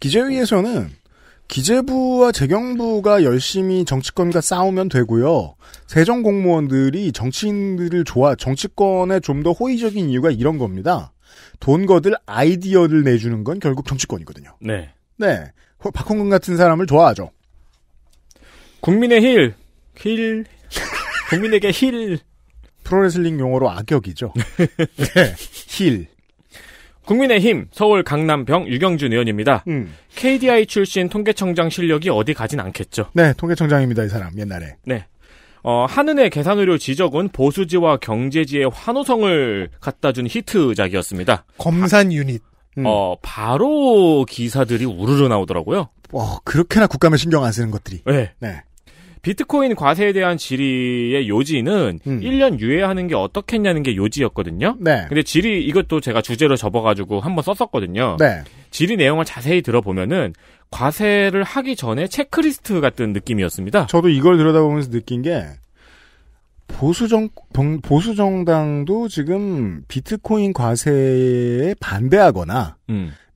기재위에서는 기재부와 재경부가 열심히 정치권과 싸우면 되고요. 세정 공무원들이 정치권에 좀 더 호의적인 이유가 이런 겁니다. 돈 거들 아이디어를 내주는 건 결국 정치권이거든요. 네. 네. 박홍근 같은 사람을 좋아하죠. 국민의 국민에게 힐. 프로레슬링 용어로 악역이죠. 네. 힐. 국민의힘 서울 강남병 유경준 의원입니다. KDI 출신 통계청장 실력이 어디 가진 않겠죠. 네, 통계청장입니다, 이 사람, 옛날에. 네. 한은의 계산의료 지적은 보수지와 경제지의 환호성을 갖다 준 히트작이었습니다. 검산 유닛. 바로 기사들이 우르르 나오더라고요. 그렇게나 국감에 신경 안 쓰는 것들이. 네. 네. 비트코인 과세에 대한 질의의 요지는 1년 유예하는 게 어떻겠냐는 게 요지였거든요. 네. 근데 질의 이것도 제가 주제로 접어가지고 한번 썼었거든요. 네. 질의 내용을 자세히 들어보면은 과세를 하기 전에 체크리스트 같은 느낌이었습니다. 저도 이걸 들여다보면서 느낀 게 보수정당도 지금 비트코인 과세에 반대하거나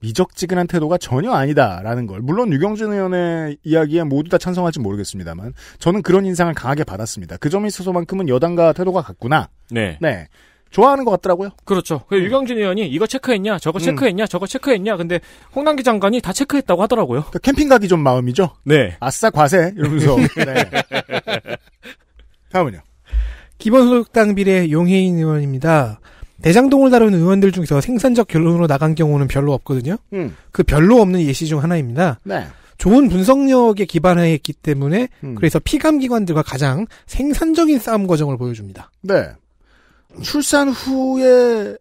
미적지근한 태도가 전혀 아니다라는 걸. 물론 유경준 의원의 이야기에 모두 다 찬성할지 모르겠습니다만 저는 그런 인상을 강하게 받았습니다. 그 점에 있어서만큼은 여당과 태도가 같구나. 네. 네. 좋아하는 것 같더라고요. 그렇죠. 유경진 의원이 이거 체크했냐, 저거 체크했냐, 저거 체크했냐. 근데 홍남기 장관이 다 체크했다고 하더라고요. 그러니까 캠핑 가기 좀 마음이죠. 네. 아싸 과세 이러면서. 네. 다음은요. 기본소득당 비례 용혜인 의원입니다. 대장동을 다루는 의원들 중에서 생산적 결론으로 나간 경우는 별로 없거든요. 그 별로 없는 예시 중 하나입니다. 네. 좋은 분석력에 기반해 있기 때문에 그래서 피감기관들과 가장 생산적인 싸움 과정을 보여줍니다. 네. 출산 후에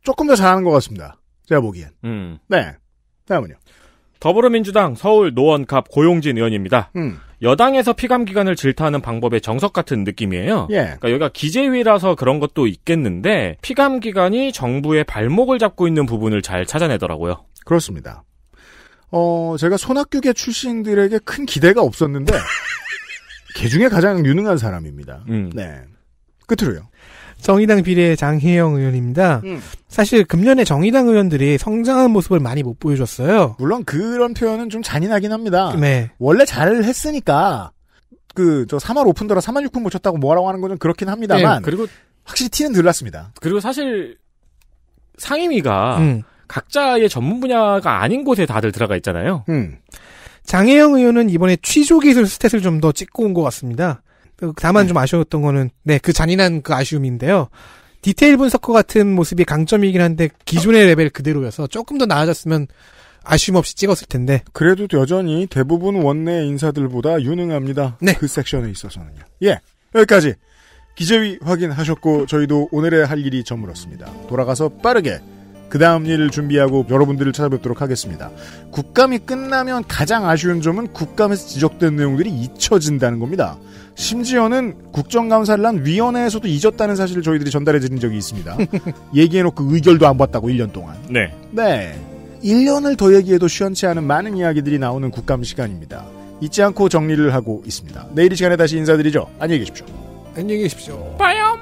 조금 더 잘하는 것 같습니다. 제가 보기엔. 네. 다음은요. 더불어민주당 서울 노원갑 고용진 의원입니다. 여당에서 피감기관을 질타하는 방법의 정석 같은 느낌이에요. 예. 그러니까 여기가 기재위라서 그런 것도 있겠는데 피감기관이 정부의 발목을 잡고 있는 부분을 잘 찾아내더라고요. 그렇습니다. 제가 손학규계 출신들에게 큰 기대가 없었는데 개 중에 가장 유능한 사람입니다. 네. 끝으로요. 정의당 비례 장혜영 의원입니다. 사실 금년에 정의당 의원들이 성장한 모습을 많이 못 보여줬어요. 물론 그런 표현은 좀 잔인하긴 합니다. 네. 원래 잘 했으니까 저 3월 오픈더라 3만 6분 못 쳤다고 뭐라고 하는 건 좀 그렇긴 합니다만 네, 그리고 확실히 티는 덜 났습니다. 그리고 사실 상임위가 각자의 전문 분야가 아닌 곳에 다들 들어가 있잖아요. 장혜영 의원은 이번에 취조기술 스탯을 좀 더 찍고 온 것 같습니다. 다만 좀 아쉬웠던 거는 그 잔인한 그 아쉬움인데요. 디테일 분석과 같은 모습이 강점이긴 한데 기존의 레벨 그대로여서 조금 더 나아졌으면 아쉬움 없이 찍었을 텐데. 그래도 여전히 대부분 원내 인사들보다 유능합니다. 네. 그 섹션에 있어서는요. 예, 여기까지 기재위 확인하셨고 저희도 오늘의 할 일이 저물었습니다. 돌아가서 빠르게 그 다음 일을 준비하고 여러분들을 찾아뵙도록 하겠습니다. 국감이 끝나면 가장 아쉬운 점은 국감에서 지적된 내용들이 잊혀진다는 겁니다. 심지어는 국정감사를 한 위원회에서도 잊었다는 사실을 저희들이 전달해드린 적이 있습니다. 얘기해놓고 의결도 안 봤다고 1년 동안. 네. 네. 1년을 더 얘기해도 시원치 않은 많은 이야기들이 나오는 국감 시간입니다. 잊지 않고 정리를 하고 있습니다. 내일 이 시간에 다시 인사드리죠. 안녕히 계십시오. 안녕히 계십시오. 빠염.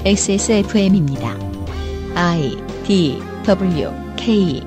XSFM입니다. I, D, W, K